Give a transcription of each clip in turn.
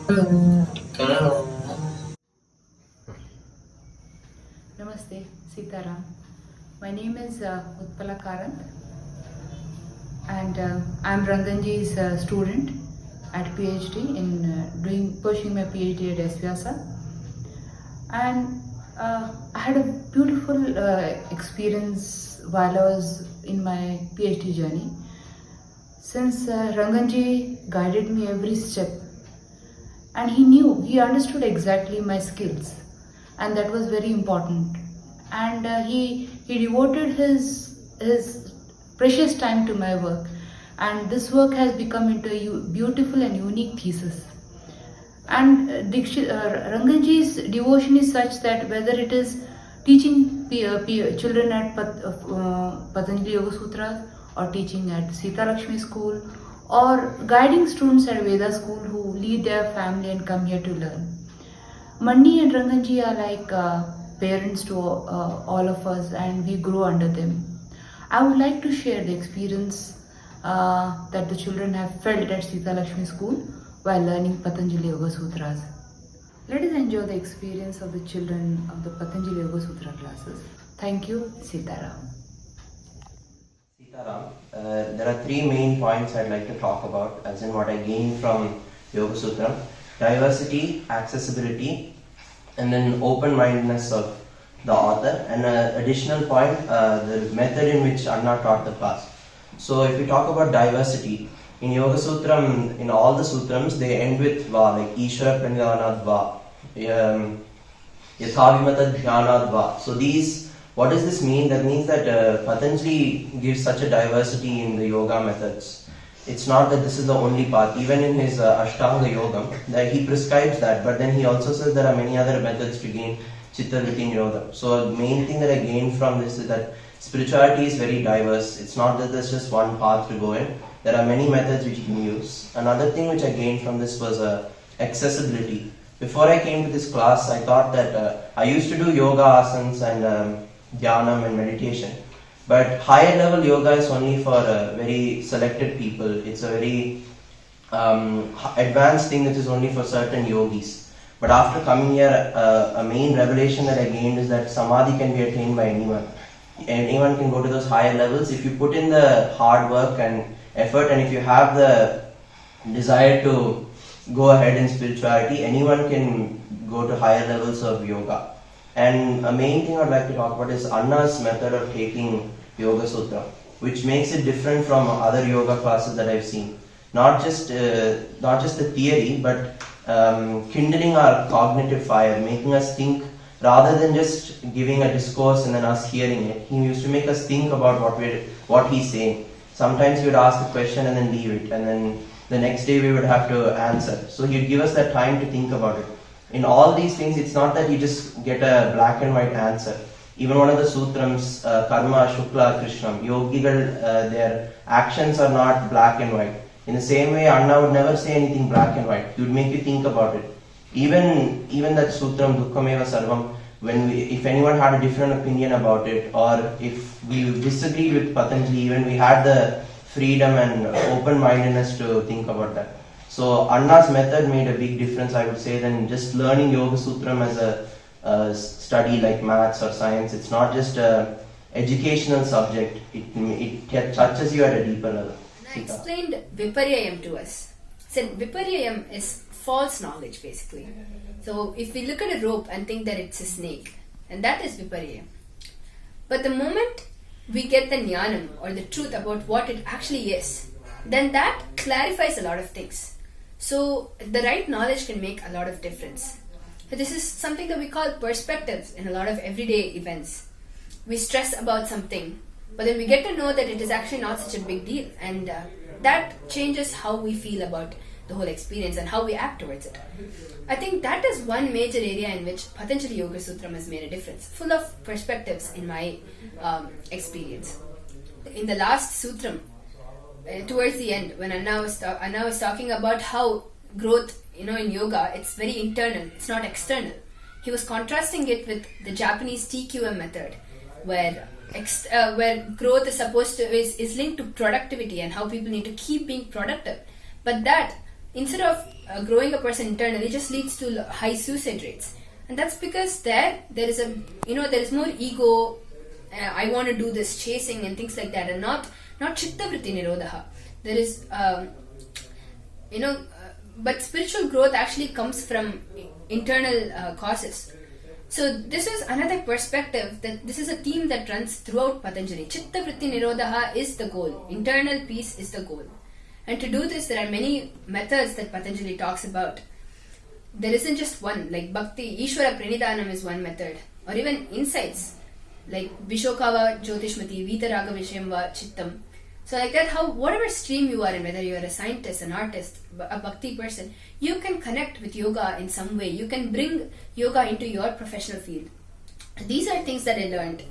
Namaste, Sitaram. My name is Utpala Karant, and I'm Ranganji's student at PhD in pursuing my PhD at SVyasa. And I had a beautiful experience while I was in my PhD journey. Since Ranganji guided me every step, and he understood exactly my skills, and that was very important. And he devoted his precious time to my work, and this work has become into a beautiful and unique thesis. And Ranganji's devotion is such that whether it is teaching children at Patanjali Yoga Sutras, or teaching at Sitalakshmi school, or guiding students at Veda school who leave their family and come here to learn. Mani and Ranganji are like parents to all of us, and we grow under them. I would like to share the experience that the children have felt at Sitalakshmi school while learning Patanjali Yoga Sutras. Let us enjoy the experience of the children of the Patanjali Yoga Sutra classes. Thank you, Sitaram. Sitaram, there are three main points I'd like to talk about, as in what I gained from Yoga Sutra: diversity, accessibility, and then open-mindedness of the author, and an additional point, the method in which Anna taught the class. So if we talk about diversity, in Yoga Sutram, in all the sutrams, they end with Va, like Ishvara Pranidhanad Va, Yathavimata Dhyanad Va. So what does this mean? That means that Patanjali gives such a diversity in the yoga methods. It's not that this is the only path. Even in his Ashtanga Yoga, that he prescribes that, but then he also says there are many other methods to gain Chitta Vritti Nirodha. So the main thing that I gained from this is that spirituality is very diverse. It's not that there's just one path to go in. There are many methods which you can use. Another thing which I gained from this was accessibility. Before I came to this class, I thought that I used to do yoga asanas and dhyanam and meditation. But higher level yoga is only for very selected people. It's a very advanced thing that is only for certain yogis. But after coming here, a main revelation that I gained is that samadhi can be attained by anyone. Anyone can go to those higher levels if you put in the hard work and effort, and if you have the desire to go ahead in spirituality, anyone can go to higher levels of yoga. And a main thing I'd like to talk about is Anna's method of taking Yoga Sutra, which makes it different from other yoga classes that I've seen. Not just the theory, but kindling our cognitive fire, making us think rather than just giving a discourse and then us hearing it. He used to make us think about what he's saying. Sometimes he would ask a question and then leave it, and then the next day we would have to answer. So he'd give us that time to think about it. In all these things, it's not that you just get a black and white answer. Even one of the sutrams, Karma, Shukla, Krishnam, Yogigal, their actions are not black and white. In the same way, Anna would never say anything black and white. He would make you think about it. Even that sutram, Dukkhameva Sarvam, if anyone had a different opinion about it, or if we disagreed with Patanjali, even we had the freedom and open-mindedness to think about that. So Anna's method made a big difference, I would say, than just learning Yoga Sutram as a study like maths or science. It's not just an educational subject. It touches you at a deeper level. I explained Viparyayam to us. Said Viparyayam is false knowledge, basically. So if we look at a rope and think that it's a snake, and that is Viparyayam. But the moment we get the jnanam, or the truth about what it actually is, then that clarifies a lot of things. So the right knowledge can make a lot of difference. So this is something that we call perspectives in a lot of everyday events. We stress about something, but then we get to know that it is actually not such a big deal, and that changes how we feel about the whole experience and how we act towards it. I think that is one major area in which Patanjali Yoga Sutram has made a difference, full of perspectives in my experience. In the last sutram, towards the end, when Anna was talking about how growth, in yoga, it's very internal, it's not external. He was contrasting it with the Japanese TQM method, where growth is linked to productivity and how people need to keep being productive. But that instead of growing a person internally, it just leads to high suicide rates. And that's because there is a, there is more ego. I want to do this chasing and things like that, and not chitta vritti nirodha. There is but spiritual growth actually comes from internal causes. So this is another perspective, that this is a theme that runs throughout Patanjali. Chitta vritti nirodha is the goal. Internal peace is the goal. And to do this, there are many methods that Patanjali talks about. There isn't just one, like Bhakti, Ishvara Pranidhanam is one method. Or even insights, like Vishokava Jyotishmati, Vitaraga Vishayamva Chittam. So like that, whatever stream you are in, whether you are a scientist, an artist, a bhakti person, you can connect with yoga in some way. You can bring yoga into your professional field. These are things that I learned.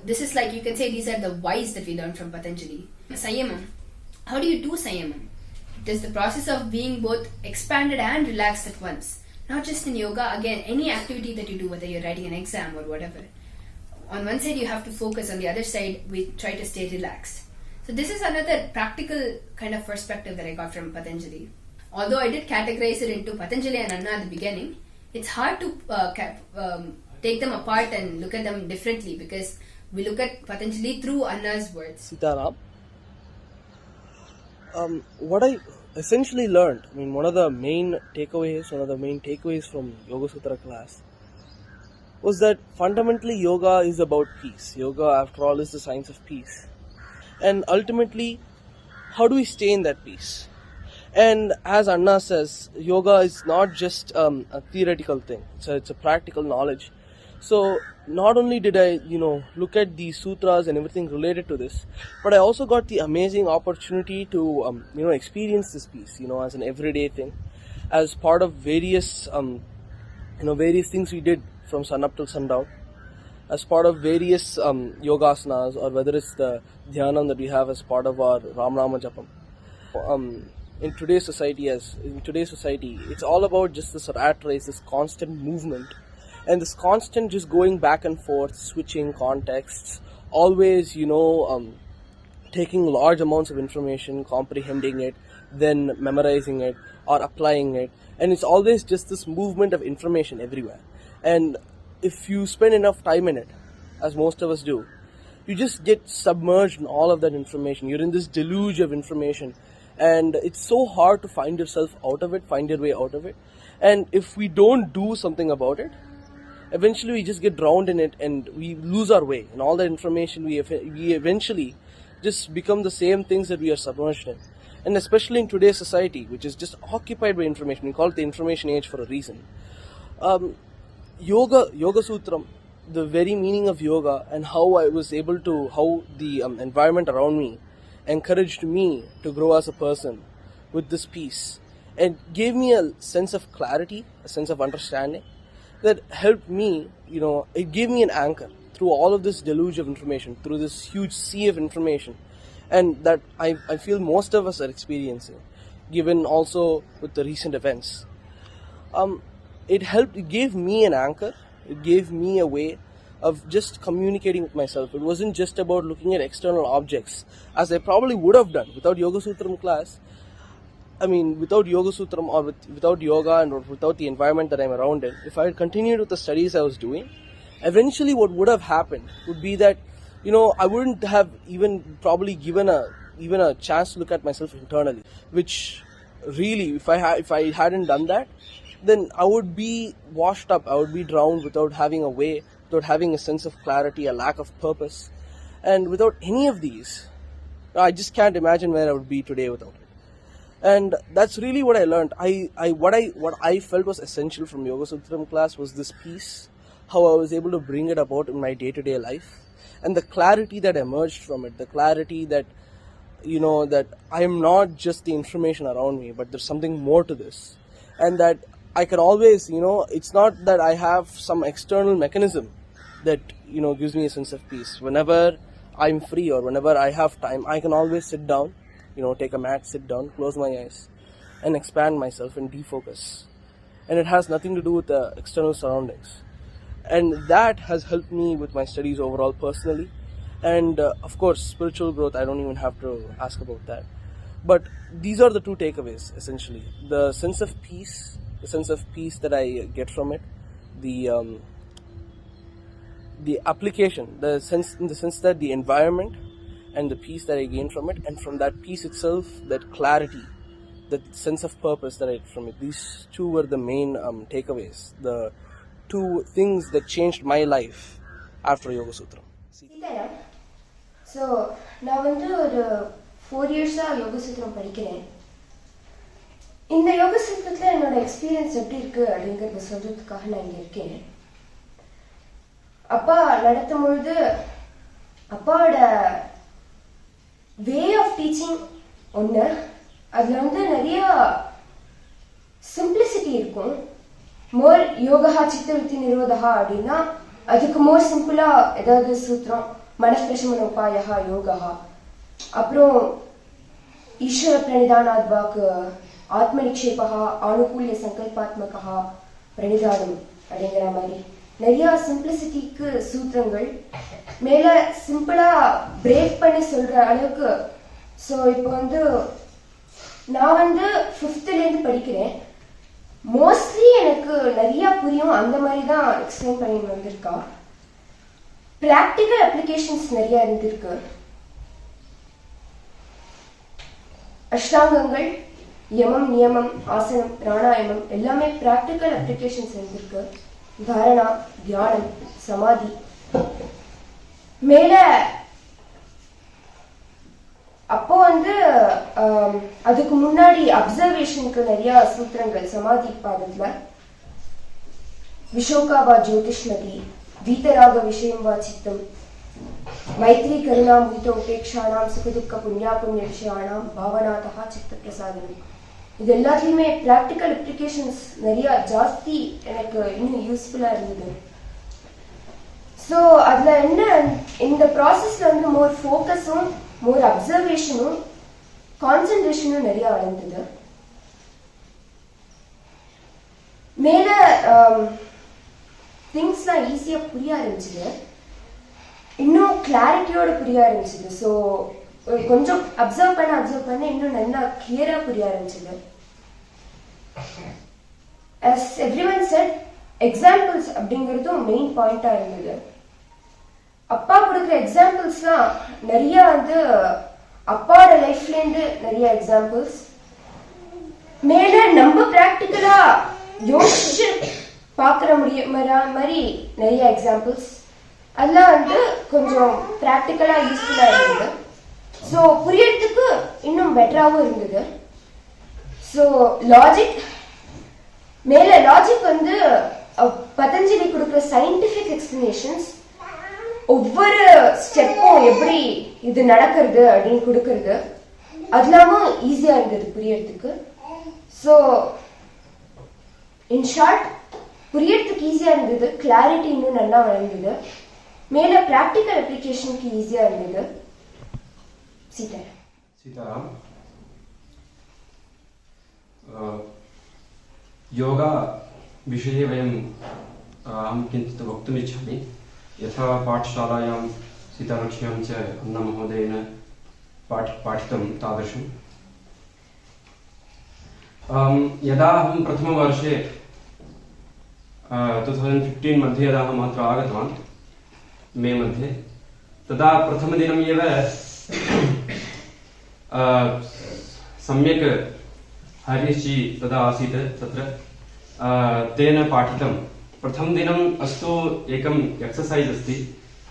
This is like, you can say these are the whys that we learned from Patanjali. Sayamam. How do you do Sayamam? It is the process of being both expanded and relaxed at once. Not just in yoga, again, any activity that you do, whether you're writing an exam or whatever. On one side you have to focus, on the other side we try to stay relaxed. So this is another practical kind of perspective that I got from Patanjali. Although I did categorize it into Patanjali and Anna at the beginning, it's hard to take them apart and look at them differently, because we look at Patanjali through Anna's words. Sitaram. What I essentially learned, one of the main takeaways from Yoga Sutra class was that fundamentally yoga is about peace. Yoga, after all, is the science of peace. And ultimately, how do we stay in that peace? And as Anna says, yoga is not just a theoretical thing. It's a practical knowledge. So not only did I, look at the sutras and everything related to this, but I also got the amazing opportunity to, experience this peace, as an everyday thing, as part of various things we did from sun up till sundown, as part of various yogasanas, or whether it's the dhyanam that we have as part of our Ram Rama Japam. In today's society, it's all about just this rat race, this constant movement, and this constant just going back and forth, switching contexts, always, taking large amounts of information, comprehending it, then memorizing it or applying it, and it's always just this movement of information everywhere. And if you spend enough time in it, as most of us do, you just get submerged in all of that information. You're in this deluge of information, and it's so hard to find yourself out of it, find your way out of it. And if we don't do something about it, eventually we just get drowned in it and we lose our way. And all that information, we eventually just become the same things that we are submerged in. And especially in today's society, which is just occupied by information, we call it the information age for a reason. Yoga Sutra, the very meaning of yoga, and how the environment around me encouraged me to grow as a person with this peace, and gave me a sense of clarity, a sense of understanding that helped me, it gave me an anchor through all of this deluge of information, through this huge sea of information, and that I feel most of us are experiencing, given also with the recent events. It gave me an anchor, it gave me a way of just communicating with myself. It wasn't just about looking at external objects, as I probably would have done without Yoga Sutram class. Without Yoga Sutram, or without yoga, and or without the environment that I'm around in, if I had continued with the studies I was doing, eventually what would have happened would be that, I wouldn't have even probably given a chance to look at myself internally, which really, if I hadn't done that, then I would be washed up, I would be drowned without having a way, without having a sense of clarity, a lack of purpose. And without any of these, I just can't imagine where I would be today without it. And that's really what I learned. What I felt was essential from Yoga Sutram class was this peace, how I was able to bring it about in my day-to-day life, and the clarity that emerged from it, the clarity that, that I am not just the information around me, but there's something more to this. And that I can always, it's not that I have some external mechanism that, gives me a sense of peace. Whenever I'm free or whenever I have time, I can always sit down, take a mat, sit down, close my eyes, and expand myself and defocus. And it has nothing to do with the external surroundings. And that has helped me with my studies overall personally. And of course, spiritual growth, I don't even have to ask about that. But these are the two takeaways essentially: the sense of peace that I get from it, the application, the sense that the environment and the peace that I gain from it, and from that peace itself, that clarity, that sense of purpose that I get from it. These two were the main takeaways, the two things that changed my life after Yoga Sutra. Sitaram, so நான் ஒரு 4 இயர்ஸாக யோக சூத்திரம் படிக்கிறேன். இந்த யோக சூத்திரத்தில் என்னோட எக்ஸ்பீரியன்ஸ் எப்படி இருக்கு அப்படிங்கிறத சொல்றதுக்காக நான் இங்கே இருக்கேன். அப்பா நடத்தும் பொழுது அப்பாவோட வே ஆஃப் டீச்சிங் ஒன்று, அதில் நிறைய சிம்பிளிசிட்டி இருக்கும். மோர் யோகா சித்தவருத்தி நிரோதா அப்படின்னா அதுக்கு மோர் சிம்பிளா ஏதாவது சூத்திரம், மனஸ்பிரஷமன உபாயா யோகா, அப்புறம் ஈஸ்வர பிரணிதானாத் வாக்கு ஆத்மநிக்ஷேபா ஆனுகூல்ய சங்கல்பாத்மகா பிரணிதானம் அப்படிங்கிற மாதிரி நிறைய சிம்பிளிசிட்டிக்கு சூத்திரங்கள் மேல சிம்பிளா பிரேக் பண்ணி சொல்ற அளவுக்கு. ஸோ இப்போ நான் 5th படிக்கிறேன். மோஸ்ட்லி எனக்கு நிறைய புரியும், அந்த மாதிரி தான் எக்ஸ்பிளைன் பண்ணி வந்திருக்கா. பிராக்டிக்கல் அப்ளிகேஷன்ஸ் நிறைய இருந்திருக்கு. அஷ்டாங்கங்கள், யமம், நியமம், ஆசனம், பிராணாயாமம் எல்லாமே பிராக்டிக்கல் அப்ளிகேஷன்ஸ் இருந்திருக்கு. தாரணா, தியானம், சமாதி. மேல அப்போ அதுக்கு முன்னாடி அப்சர்வேஷனுக்கு நிறைய சூத்திரங்கள் சமாதி பாதத்துல. விஷோகாவா ஜோதிஷ்மதி, வீதராக விஷயம் வா சித்தம், மைத்ரி கருணா முகித உபேக்ஷானாம் சுகதுக்க புண்ணியா புண்ணிய விஷயானாம் பாவனாதா சித்த பிரசாதனம். இது எல்லாத்தையுமே பிராக்டிக்கல் அப்ளிகேஷன்ஸ் நிறைய ஜாஸ்தி எனக்கு இன்னும் யூஸ்ஃபுல்லா இருந்தது. ஸோ அதுல இந்த ப்ராசஸ்ல மோர் ஃபோக்கஸும் மோர் அப்சர்வேஷனும் கான்சென்ட்ரேஷனும் நிறைய வளர்ந்தது. மேல திங்ஸ்லாம் ஈஸியா புரிய ஆரம்பிச்சது, இன்னும் கிளாரிட்டியோட புரிய ஆரம்பிச்சது. ஸோ கொஞ்சம் அப்சர்வ் பண்ண இன்னும் நல்லா கிளியரா புரிய ஆரம்பிச்சது. as everyone said, எக்ஸாம்பிள்ஸ் அப்படிங்கிறதும் மெயின் பாயிண்டா இருந்தது. அப்பா கொடுக்குற எக்ஸாம்பிள்ஸ்லாம் நிறைய அப்பாவோட லைஃப்ல இருந்து நிறைய எக்ஸாம்பிள்ஸ், மேல நம்ம பிராக்டிக்கலா யோசிச்சு பாக்குற மாதிரி நிறைய எக்ஸாம்பிள்ஸ். அதெல்லாம் கொஞ்சம் பிராக்டிக்கலா யூஸ்ஃபுல்லா இருந்தது. ஸோ புரியறதுக்கு இன்னும் பெட்டராகவும் இருந்தது. ஸோ லாஜிக், மேல லாஜிக் பதஞ்சலி கொடுக்குற சயின்டிபிக் எக்ஸ்பிளனேஷன்ஸ், ஒவ்வொரு ஸ்டெப்பும் எப்படி இது நடக்கிறது அப்படின்னு கொடுக்கறது, அதெல்லாமும் ஈஸியா இருந்தது புரியறதுக்கு. ஸோ இன் ஷார்ட், புரியறதுக்கு ஈஸியா இருந்தது, கிளாரிட்டி இன்னும் நல்லா வளர்ந்தது, மேல பிராக்டிக்கல் அப்ளிகேஷனுக்கு ஈஸியா இருந்தது. सीताराम, योगा विषये वयं अहं किञ्चित् वक्तुम् इच्छामि. यथा पाठशालायां सीतालक्ष्म्यां च अन्नमहोदयेन पाठितं तादृशं यदा अहं प्रथमवर्षे 2015 मध्ये यदा अहम् अत्र आगतवान् मे मध्ये, तदा प्रथमदिनम् एव सम्यक् हरीशजी तदा आसीत् तत्र, तेन पाठितं. प्रथमदिनम् अस्तु एकम् एक्ससैज् अस्ति,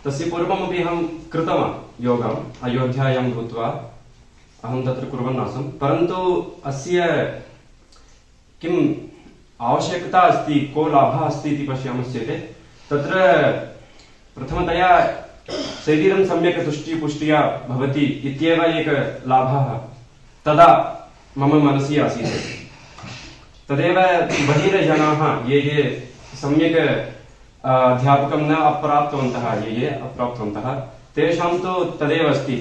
तस्य पूर्वमपि अहं कृतवान् योगम् अयोध्यायां भूत्वा अहं तत्र कुर्वन् आसम्. परन्तु अस्य किम् आवश्यकता अस्ति, को लाभः अस्ति इति पश्यामश्चेत्, तत्र प्रथमतया शरीरं सम्यक् तुष्टिपुष्ट्या भवति इत्येव एक लाभः तदा मम मनसि आसीत्. तदेव बहिर्जनाः ये सम्यक् अध्यापकं न अप्राप्तवन्तः, ये अप्राप्तवन्तः, तेषां तु तदेव अस्ति,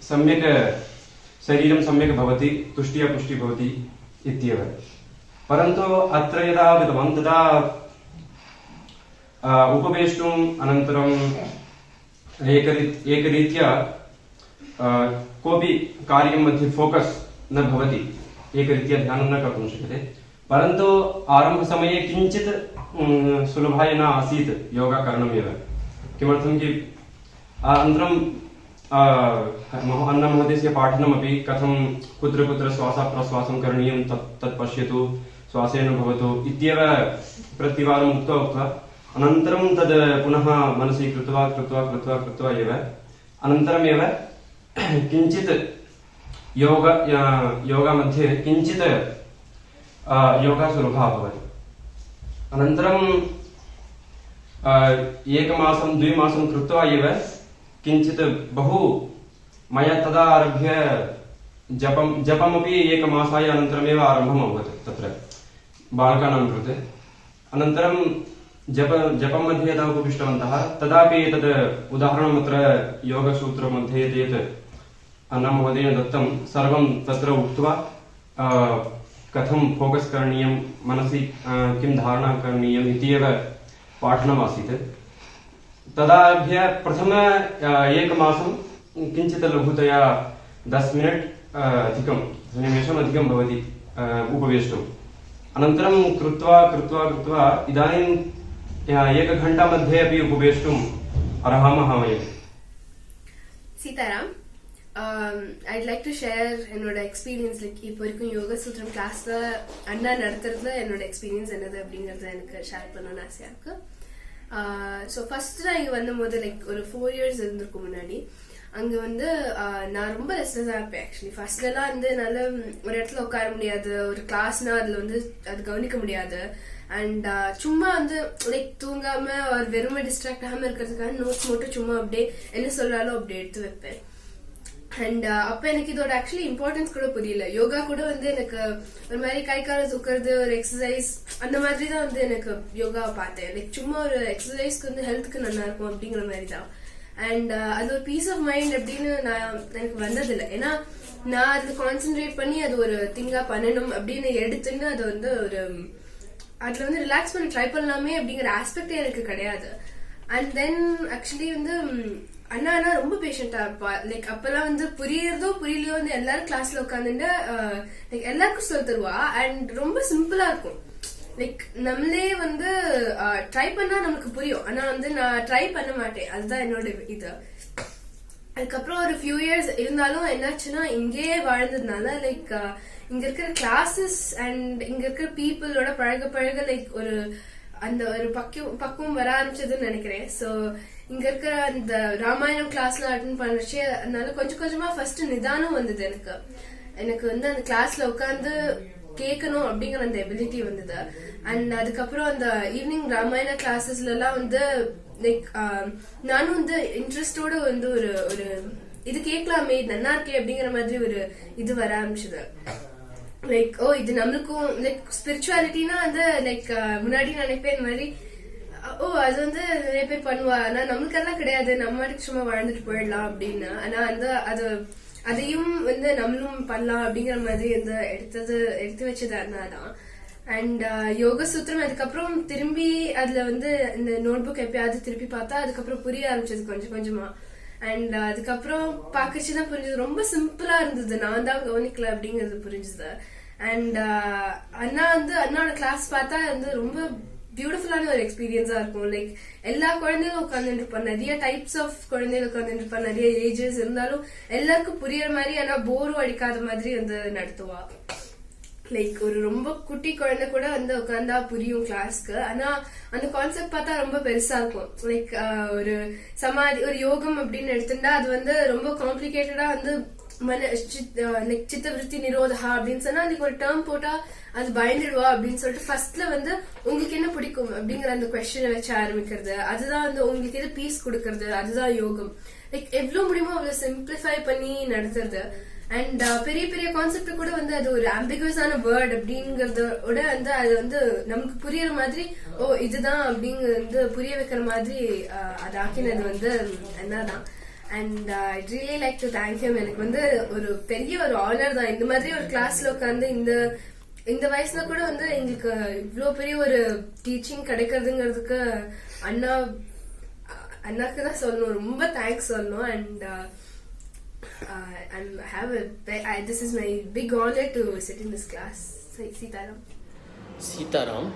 सम्यक् शरीरं सम्यक् भवति, तुष्ट्या पुष्टिः भवति इत्येव. परन्तु अत्र यदा आगतवान् तदा उपवेष्टुम् अनन्तरं एकरीत्या कोऽपि कार्यं मध्ये फोकस् न भवति, एकरीत्या ध्यानं न कर्तुं शक्यते। परन्तु आरम्भसमये किञ्चित् सुलभाय न आसीत् योगाकरणमेव। किमर्थं कि अनन्तरं अन्नमहोदयस्य पाठनमपि कथं कुत्र कुत्र श्वासप्रश्वासं करणीयं तत् पश्यतु, श्वासेन भवतु इत्येव प्रतिवारम् उक्त्वा अनन्तरं तद् पुनः मनसि कृत्वा एव अनन्तरमेव किञ्चित् योगमध्ये किञ्चित् योगः सुलभः अभवत्। अनन्तरं एकमासं 2 मासं कृत्वा एव किञ्चित् बहु मया तदा आरभ्य जपमपि एकमासाय अनन्तरमेव आरम्भम् अभवत् तत्र बालकानां कृते। अनन्तरं जपं मध्ये यदा उपविष्टवन्तः तदापि एतद् उदाहरणम् अत्र योगसूत्रमध्ये यत् अन्नमहोदयेन दत्तं सर्वं तत्र उक्त्वा कथं फोकस् करणीयं, मनसि किं धारणा करणीयम् इत्येव पाठनमासीत्। तदारभ्य प्रथम एकमासं किञ्चित् लघुतया 10 मिनिट् निमेषम् अधिकं भवति उपवेष्टुम्। अनन्तरं कृत्वा इदानीं 1 घण्टा मध्ये अपि उपवेष्टुम् अर्हामः वयम्। Sitaram, I'd like to share என்னோட எக்ஸ்பீரியன்ஸ். லைக் இப்போ வரைக்கும் யோக சூத்திரம் கிளாஸ்ல அண்ணா நடத்துறதுல என்னோட எக்ஸ்பீரியன்ஸ் என்னது அப்படிங்கறத எனக்கு ஷேர் பண்ணணும்னு ஆசையா இருக்கு. ஸோ ஃபர்ஸ்ட் நான் இங்கே வந்தபோது லைக் ஒரு 4 years இருந்திருக்கும் முன்னாடி. அங்கே வந்து நான் ரொம்ப ரெஸ்ட்லெஸ்ஸாக இருப்பேன். ஆக்சுவலி ஃபர்ஸ்ட்லாம் வந்து என்னால் ஒரு இடத்துல உட்கார முடியாது, ஒரு கிளாஸ்னா அதில் வந்து அது கவனிக்க முடியாது. அண்ட் சும்மா வந்து லைக் தூங்காம ஒரு வெறுமை டிஸ்ட்ராக்ட் ஆகாம இருக்கிறதுக்காக நோட்ஸ் மட்டும் சும்மா அப்படியே என்ன சொல்றாலும் அப்படியே எடுத்து வைப்பேன். அண்ட் அப்ப எனக்கு இதோட ஆக்சுவலி இம்பார்ட்டன்ஸ் கூட புரியல. யோகா கூட வந்து எனக்கு ஒரு மாதிரி கை கால தூக்குறது, ஒரு எக்ஸசைஸ் அந்த மாதிரி தான் வந்து எனக்கு யோகாவை பார்த்தேன். லைக் சும்மா ஒரு எக்ஸசைஸ்க்கு வந்து ஹெல்த்துக்கு நல்லா இருக்கும் அப்படிங்கிற மாதிரி தான். அண்ட் அது ஒரு பீஸ் ஆஃப் மைண்ட் அப்படின்னு எனக்கு வந்ததில்லை. ஏன்னா நான் அதுல கான்சென்ட்ரேட் பண்ணி அது ஒரு திங்கா பண்ணணும் அப்படின்னு எடுத்துன்னு அது வந்து ஒரு அதுல வந்து ரிலாக்ஸ் பண்ணி ட்ரை பண்ணலாமே அப்படிங்கிற ஆஸ்பெக்டே எனக்கு கிடையாது. அண்ட் தென் ஆக்சுவலி வந்து அண்ணா ரொம்ப பேஷண்டா இருப்பா. லைக் அப்பெல்லாம் வந்து புரியறதோ புரியலையோ வந்து எல்லாரும் கிளாஸ்ல உட்காந்துட்டு லைக் எல்லாருக்கும் சொல்லி தருவா. அண்ட் ரொம்ப சிம்பிளா இருக்கும். லைக் நம்மளே வந்து ட்ரை பண்ணா நமக்கு புரியும். ஆனா வந்து நான் ட்ரை பண்ண மாட்டேன், அதுதான் என்னோட இது. அதுக்கப்புறம் ஒரு ஃபியூ இயர்ஸ் இருந்தாலும் என்னாச்சுன்னா இங்கேயே வாழ்ந்ததுனால லைக் இங்க இருக்கிற கிளாஸஸ் அண்ட் இங்க இருக்கிற பீப்புளோட பழக லைக் ஒரு அந்த ஒரு பக்குவம் வர ஆரம்பிச்சதுன்னு நினைக்கிறேன். சோ இங்க இருக்கிற அந்த ராமாயணம் கிளாஸ்ல அட்டென்ட் பண்ணுச்சு. அதனால கொஞ்சம் கொஞ்சமா ஃபர்ஸ்ட் நிதானம் வந்தது. எனக்கு வந்து அந்த கிளாஸ்ல உட்காந்து கேட்கணும் அப்படிங்கிற அந்த எபிலிட்டி வந்தது. அண்ட் அதுக்கப்புறம் அந்த ஈவினிங் ராமாயண கிளாஸஸ்ல எல்லாம் வந்து லைக் நானும் வந்து இன்ட்ரெஸ்டோட வந்து ஒரு இது கேட்கலாமே, நல்லா இருக்கே அப்படிங்கிற மாதிரி ஒரு இது வர ஆரம்பிச்சது. லைக் இது நம்மளுக்கும் லைக் ஸ்பிரிச்சுவாலிட்டினா வந்து லைக் முன்னாடி நினைப்பேன் இந்த மாதிரி அது வந்து நிறைய பேர் பண்ணுவா, ஆனா நம்மளுக்கு எல்லாம் கிடையாது, நம்ம சும்மா வாழ்ந்துட்டு போயிடலாம் அப்படின்னு. ஆனா வந்து அதையும் வந்து நம்மளும் பண்ணலாம் அப்படிங்கிற மாதிரி வந்து எடுத்து வச்சது அண்ணாதான். அண்ட் யோக சூத்திரம் அதுக்கப்புறம் திரும்பி அதுல வந்து இந்த நோட் புக் எப்பயாவது திருப்பி பார்த்தா அதுக்கப்புறம் புரிய ஆரம்பிச்சது கொஞ்சம் கொஞ்சமா. அண்ட் அதுக்கப்புறம் பாக்கச்சுதான் புரிஞ்சது, ரொம்ப சிம்பிளா இருந்தது, நான் தான் கவனிக்கல அப்படிங்கறது புரிஞ்சது. அண்ட் அண்ணாவோட கிளாஸ் பார்த்தா வந்து ரொம்ப பியூட்டிஃபுல்லான ஒரு எக்ஸ்பீரியன்ஸா இருக்கும். லைக் எல்லா குழந்தைகளும் உட்காந்துட்டு இருப்பாங்க, நிறைய டைப்ஸ் ஆஃப் குழந்தைகள் உட்காந்துட்டு இருப்பாங்க, நிறைய ஏஜஸ் இருந்தாலும் எல்லாருக்கும் புரியற மாதிரி ஆனா போரும் அடிக்காத மாதிரி வந்து நடத்துவா. லைக் ஒரு ரொம்ப குட்டி குழந்தை கூட வந்து உட்காந்தா புரியும் கிளாஸ்க்கு. ஆனா அந்த கான்செப்ட் பார்த்தா ரொம்ப பெருசா இருக்கும். லைக் ஒரு சமாதி, ஒரு யோகம் அப்படின்னு எடுத்துட்டா அது வந்து ரொம்ப காம்ப்ளிகேட்டடா வந்து லைக் சித்த விருத்தி நிரோதா அப்படின்னு சொன்னா அதுக்கு ஒரு டேர்ம் போட்டா அது பயந்துடுவா அப்படின்னு சொல்லிட்டு ஃபர்ஸ்ட்ல வந்து உங்களுக்கு என்ன பிடிக்கும் அப்படிங்கிற அந்த கொஸ்டினை வச்சு ஆரம்பிக்கிறது, அதுதான் வந்து உங்களுக்கு எது பீஸ் கொடுக்கறது, அதுதான் யோகம். லைக் எவ்வளவு முடியுமோ அவ்வளவு சிம்பிளிஃபை பண்ணி நடத்துறது. அண்ட் பெரிய பெரிய கான்செப்ட் கூட வந்து அது ஒரு ஆம்பிகுவஸான வேர்ட் அப்படிங்கறதோட வந்து அது வந்து நமக்கு புரியற மாதிரி இதுதான் அப்படிங்கறது வந்து புரிய வைக்கிற மாதிரி அது ஆக்கினது வந்து என்னதான். And I really like to thank him. எனக்கு வந்து ஒரு பெரிய ஒரு ஆனர் தான் இந்த மாதிரி ஒரு கிளாஸ்ல உட்காந்து இந்த வயசுல கூட வந்து எங்களுக்கு இவ்வளவு பெரிய ஒரு டீச்சிங் கிடைக்கிறதுங்கிறதுக்கு அண்ணாக்கு தான் சொல்லணும், ரொம்ப தேங்க்ஸ் சொல்லணும். And This is my big honor to sit in this class. Sitaram,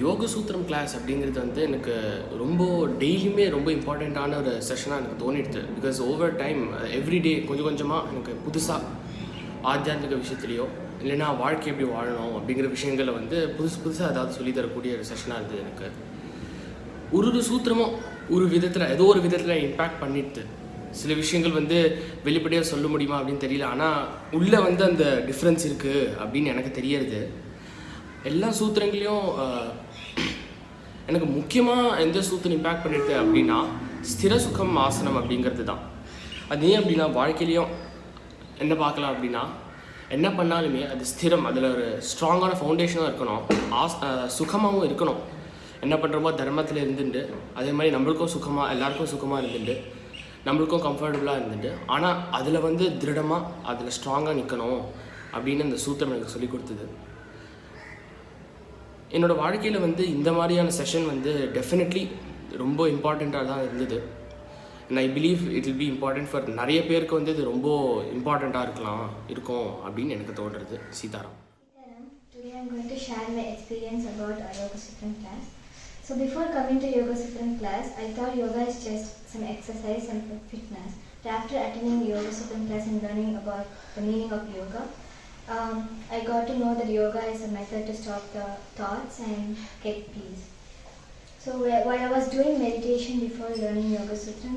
யோக சூத்திரம் கிளாஸ் அப்படிங்கிறது வந்து எனக்கு ரொம்ப டெய்லியுமே ரொம்ப இம்பார்ட்டண்ட்டான ஒரு செஷனாக எனக்கு தோணிடுது. பிகாஸ் ஓவர் டைம் எவ்ரிடே கொஞ்சம் கொஞ்சமாக எனக்கு புதுசாக ஆத்தியாத்மிக விஷயத்துலையோ இல்லைன்னா வாழ்க்கை எப்படி வாழணும் அப்படிங்கிற விஷயங்களை வந்து புதுசாக ஏதாவது சொல்லித்தரக்கூடிய ஒரு செஷனாக இருந்தது எனக்கு. ஒரு சூத்திரமும் ஒரு விதத்தில் ஏதோ ஒரு விதத்தில் இம்பேக்ட் பண்ணிடுது. சில விஷயங்கள் வந்து வெளிப்படையாக சொல்ல முடியுமா அப்படின்னு தெரியல, ஆனால் உள்ளே வந்து அந்த டிஃப்ரென்ஸ் இருக்குது அப்படின்னு எனக்கு தெரியறது. எல்லா சூத்திரங்களையும் எனக்கு முக்கியமாக எந்த சூத்திரம் இம்பேக்ட் பண்ணிடுது அப்படின்னா ஸ்திர சுகம் ஆசனம் அப்படிங்கிறது தான். அது ஏன் அப்படின்னா வாழ்க்கையிலையும் என்ன பார்க்கலாம் அப்படின்னா என்ன பண்ணாலுமே அது ஸ்திரம், அதில் ஒரு ஸ்ட்ராங்கான ஃபவுண்டேஷனாக இருக்கணும், சுகமாகவும் இருக்கணும். என்ன பண்ணுறோமோ தர்மத்தில் இருந்துட்டு அதே மாதிரி நம்மளுக்கும் சுகமாக எல்லாருக்கும் சுகமாக இருந்துட்டு நம்மளுக்கும் கம்ஃபர்டபுளாக இருந்துட்டு, ஆனால் அதில் வந்து திருடமாக அதில் ஸ்ட்ராங்காக நிற்கணும் அப்படின்னு அந்த சூத்திரம் எனக்கு சொல்லிக் கொடுத்தது. என்னோடய வாழ்க்கையில் வந்து இந்த மாதிரியான செஷன் வந்து டெஃபினெட்லி ரொம்ப இம்பார்ட்டண்ட்டாக தான் இருந்தது. And I believe it will be important for நிறைய பேருக்கு வந்து இது ரொம்ப இம்பார்ட்டண்ட்டாக இருக்கும் அப்படின்னு எனக்கு தோன்றுறது. Sitaram. Today I am going to share my experience about our Yoga Sutra class. So before coming to Yoga Sutra class, I thought yoga is just some exercise and fitness. But after attending Yoga Sutra class and learning about the meaning of yoga, I got to know that yoga is a method to stop the thoughts and get peace. So while I was doing meditation before learning Yoga Sutra,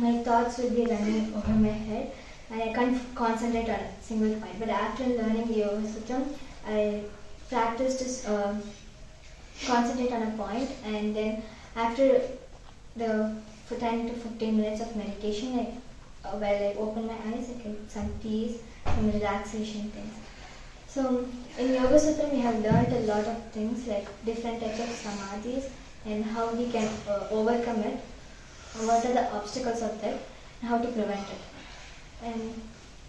my thoughts would be running over my head and I can't concentrate on a single point. But after learning Yoga Sutra, I practiced to concentrate on a point, and then after for 10 to 15 minutes of meditation, while I open my eyes, I get some peace, some relaxation things. So in Yoga Sutra we have learned a lot of things like different types of samadhis and how we can overcome it, what are the obstacles of that, and how to prevent it. And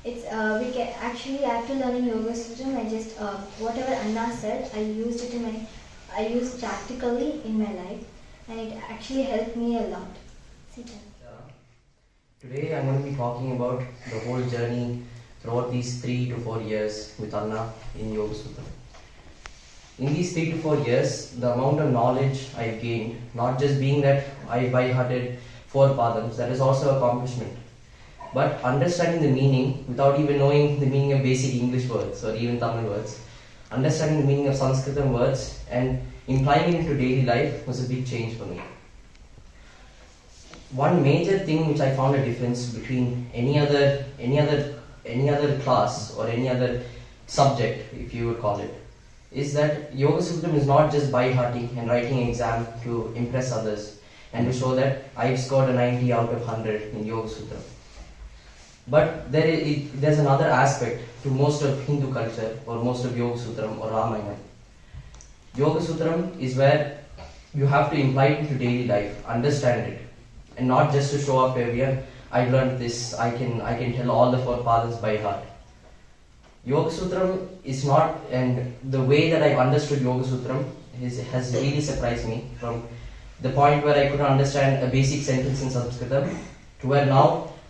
it's we can actually, after learning Yoga Sutra, I just whatever Anna said, I used practically in my life, and it actually helped me a lot. Today I'm going to be talking about the whole journey throughout these 3 to 4 years with Anna in Yoga Sutra. In these 3 to 4 years, the amount of knowledge I've gained, not just being that I by-hearted 4 padams, that is also an accomplishment, but understanding the meaning without even knowing the meaning of basic English words or even Tamil words, understanding the meaning of Sanskrit words and implying it into daily life was a big change for me. One major thing which I found a difference between any other class or any other subject, if you would call it, is that Yoga Sutra is not just by-hearting and writing an exam to impress others and to show that I've scored a 90 out of 100 in Yoga Sutra. But there's another aspect to most of Hindu culture or most of Yoga Sutram or Ramayana. Yoga Sutram is where you have to imply it into daily life, understand it, and not just to show off everyone. I've learned this, I can tell all the 4 paths by heart. Yoga Sutram is not, and the way that I've understood Yoga Sutram has really surprised me, from the point where I couldn't understand a basic sentence in Sanskrit to where now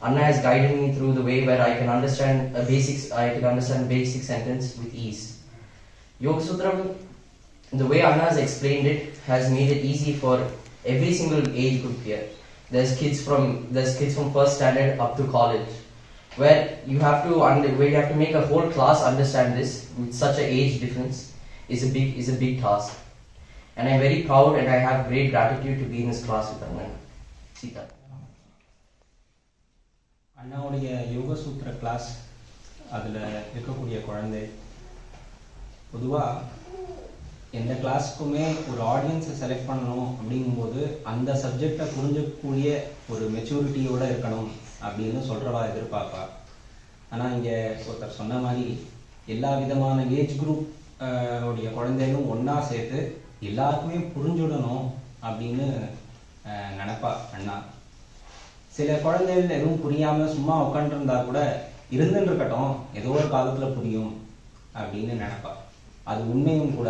Anna has guided me through the way where I can understand a basic sentence with ease. Yoga Sutra, the way Anna has explained it, has made it easy for every single age group here. There's kids from first standard up to college, where you have to make a whole class understand this with such an age difference is a big task. And I'm very proud and I have great gratitude to be in this class with Anna. Sita. அண்ணாவுடைய யோக சூத்திர class, அதில் இருக்கக்கூடிய குழந்தை பொதுவாக எந்த கிளாஸுக்குமே ஒரு ஆடியன்ஸை செலக்ட் பண்ணணும் அப்படிங்கும்போது அந்த சப்ஜெக்டை புரிஞ்சக்கூடிய ஒரு மெச்சூரிட்டியோடு இருக்கணும் அப்படின்னு சொல்கிறவா எதிர்பார்ப்பா. ஆனால் இங்கே ஒருத்தர் சொன்ன மாதிரி எல்லா விதமான ஏஜ் குரூப் உடைய குழந்தைகளும் ஒன்றா சேர்த்து எல்லாருக்குமே புரிஞ்சுடணும் அப்படின்னு நினைப்பா அண்ணா. சில குழந்தைகள் எதுவும் புரியாமல் சும்மா உட்காந்துருந்தா கூட இருந்துன்னு இருக்கட்டும், ஏதோ ஒரு காலத்தில் புரியும் அப்படின்னு நினைப்பா. அது உண்மையும் கூட.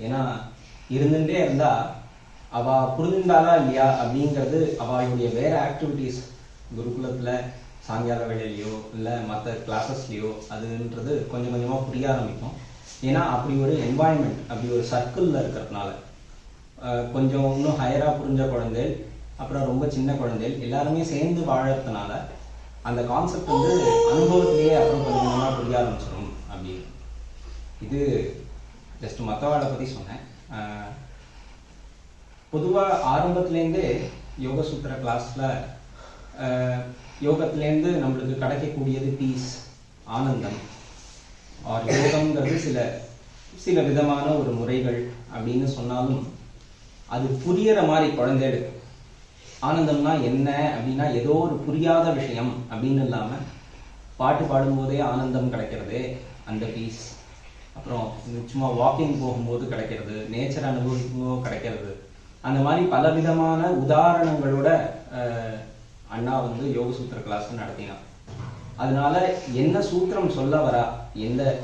ஏன்னா இருந்துகிட்டே இருந்தால் அவள் புரிஞ்சுட்டாளா இல்லையா அப்படிங்கிறது அவளுடைய வேறு ஆக்டிவிட்டீஸ் குருகுலத்தில் சாயங்கால வேளையிலையோ இல்லை மற்ற கிளாஸஸ்லேயோ அதுன்றது கொஞ்சம் கொஞ்சமாக புரிய ஆரம்பிக்கும். ஏன்னா அப்படி ஒரு என்வாயன்மெண்ட், அப்படி ஒரு சர்க்கிளில் இருக்கிறதுனால கொஞ்சம் இன்னும் ஹையராக புரிஞ்ச குழந்தை, அப்புறம் ரொம்ப சின்ன குழந்தை எல்லாருமே சேர்ந்து வாழறதுனால அந்த கான்செப்ட் வந்து அனுபவத்திலேயே அப்புறம் கொஞ்சம் கொஞ்சமாக புரிய ஆரம்பிச்சிடும் அப்படின்னு. இது ஜஸ்ட் மற்றவாளை பற்றி சொன்னேன். பொதுவாக ஆரம்பத்துலேருந்தே யோக சூத்திர கிளாஸில் யோகத்துலேருந்து நம்மளுக்கு கிடைக்கக்கூடியது பீஸ், ஆனந்தம். ஆர் யோகம்ங்கிறது சில விதமான ஒரு முறைகள் அப்படின்னு சொன்னாலும் அது புரியற மாதிரி குழந்தைகளுக்கு ஆனந்தம்னா என்ன அப்படின்னா ஏதோ ஒரு புரியாத விஷயம் அப்படின்னு இல்லாமல் பாட்டு பாடும்போதே ஆனந்தம் கிடைக்கிறது, அந்த பீஸ். அப்புறம் சும்மா வாக்கிங் போகும்போது கிடைக்கிறது, நேச்சர் அனுபவிக்கும்போது கிடைக்கிறது. அந்த மாதிரி பலவிதமான உதாரணங்களோட அண்ணா வந்து யோக சூத்திர கிளாஸ் நடத்தினான். அதனால என்ன சூத்திரம் சொல்ல வரா,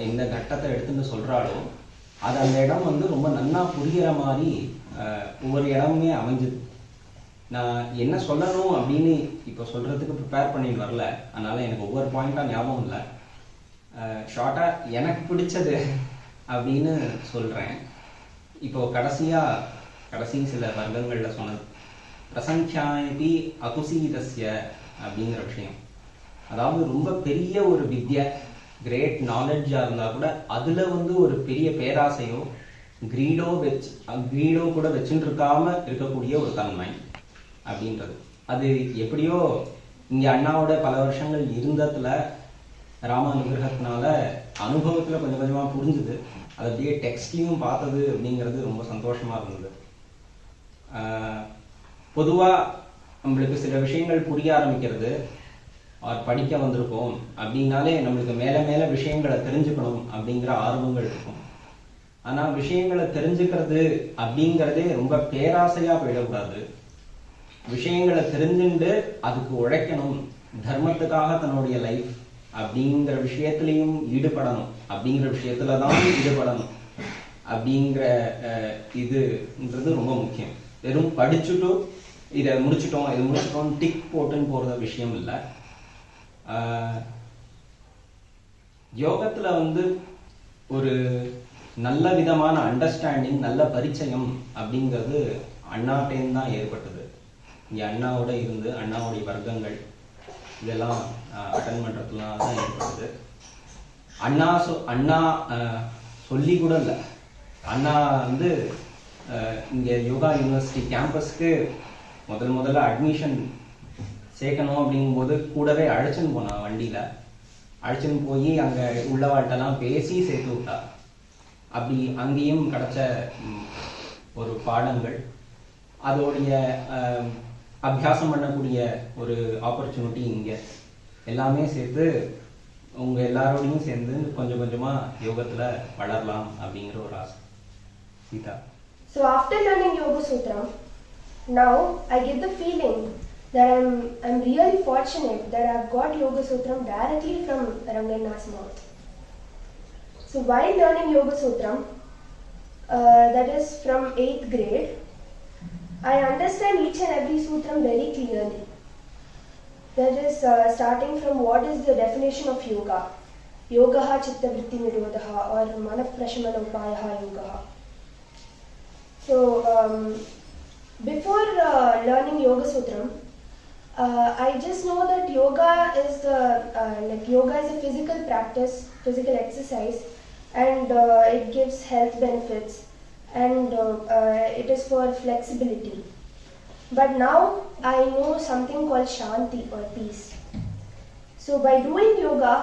எந்த கட்டத்தை எடுத்துட்டு சொல்றாளோ அது அந்த இடம் வந்து ரொம்ப நன்னா புரிகிற மாதிரி ஒவ்வொரு இடமுமே அமைஞ்சுது. நான் என்ன சொல்லணும் அப்படின்னு இப்போ சொல்றதுக்கு ப்ரிப்பேர் பண்ணிட்டு வரல, அதனால எனக்கு ஒவ்வொரு பாயிண்டா ஞாபகம் இல்லை. ஷார்ட்டா எனக்கு பிடிச்சது அப்படின்னு சொல்றேன். இப்போ கடைசி சில வர்க்கங்கள்ல சொன்னது பிரசங்கியாயபி அகுசீதஸ்ய அப்படிங்கிற விஷயம். அதாவது ரொம்ப பெரிய ஒரு வித்யா, கிரேட் நாலெட்ஜா இருந்தா கூட அதுல வந்து ஒரு பெரிய பேராசையோ கிரீடோ கூட வச்சுட்டு இருக்காம இருக்கக்கூடிய ஒரு தன்மை அப்படின்றது. அது எப்படியோ இங்க அண்ணாவோட பல வருஷங்கள் இருந்ததுல ராம அனுகிரகத்தினால அனுபவத்துல கொஞ்சம் கொஞ்சமா புரிஞ்சுது. அது அப்படியே டெக்ஸ்ட்லயும் பார்த்தது அப்படிங்கிறது ரொம்ப சந்தோஷமா இருந்தது. பொதுவா நம்மளுக்கு சில விஷயங்கள் புரிய ஆரம்பிக்கிறது, படிக்க வந்திருக்கோம் அப்படின்னாலே நம்மளுக்கு மேல விஷயங்களை தெரிஞ்சுக்கணும் அப்படிங்கிற ஆர்வங்கள் இருக்கும். ஆனா விஷயங்களை தெரிஞ்சுக்கிறது அப்படிங்கிறதே ரொம்ப பேராசையா போயிடக்கூடாது. விஷயங்களை தெரிஞ்சுட்டு அதுக்கு உழைக்கணும், தர்மத்துக்காக தன்னுடைய லைஃப் அப்படிங்கிற விஷயத்திலையும் ஈடுபடணும், அப்படிங்கிற விஷயத்துலதான் ஈடுபடணும் அப்படிங்கிற இதுன்றது ரொம்ப முக்கியம். வெறும் படிச்சுட்டு இதை முடிச்சிட்டோம் டிக் போட்டுன்னு போற விஷயம் இல்லை. யோகத்துல வந்து ஒரு நல்ல விதமான அண்டர்ஸ்டாண்டிங், நல்ல பரிச்சயம் அப்படிங்கிறது அண்ணாட்டேன்னு தான் ஏற்பட்டது. இங்க அண்ணாவோட இருந்து அண்ணாவுடைய வர்க்கங்கள் இதெல்லாம் அட்டன் பண்றதுலாம் தான் ஏற்பட்டது. அண்ணா சொல்லி கூட இல்லை, அண்ணா வந்து இங்க யோகா யூனிவர்சிட்டி கேம்பஸ்க்கு முதல்ல அட்மிஷன் சேர்க்கணும் அப்படிங்கும்போது கூடவே அழைச்சின்னு போனான். வண்டியில அழைச்சின்னு போய் அங்க உள்ளவாழ்கிட்டலாம் பேசி சேர்த்து விட்டா. அப்படி அங்கேயும் கிடைச்ச ஒரு பாடங்கள், அதோடைய அபியாசம் பண்ணக்கூடிய ஒரு ஆப்பர்ச்சுனிட்டி இங்க எல்லாமே சேர்த்து உங்க எல்லாரோடையும் சேர்ந்து கொஞ்சம் கொஞ்சமா யோகத்துல வளரலாம் அப்படிங்கிற ஒரு ஆசை. Sita. So after learning Yoga Sutra, now I get the feeling that I'm really fortunate that I've got Yoga Sutra directly from Ranganna's mouth. So while learning Yoga Sutra, that is from 8th grade, I understand each and every sutra very clearly. That is starting from what is the definition of yoga. Yogaha chitta vritti nirodhaha or manaprashamana upayaha yogaha. So before learning Yoga Sutra, I just know that yoga is a physical practice, physical exercise, and it gives health benefits, and it is for flexibility. But now I know something called shanti or peace. So by doing yoga,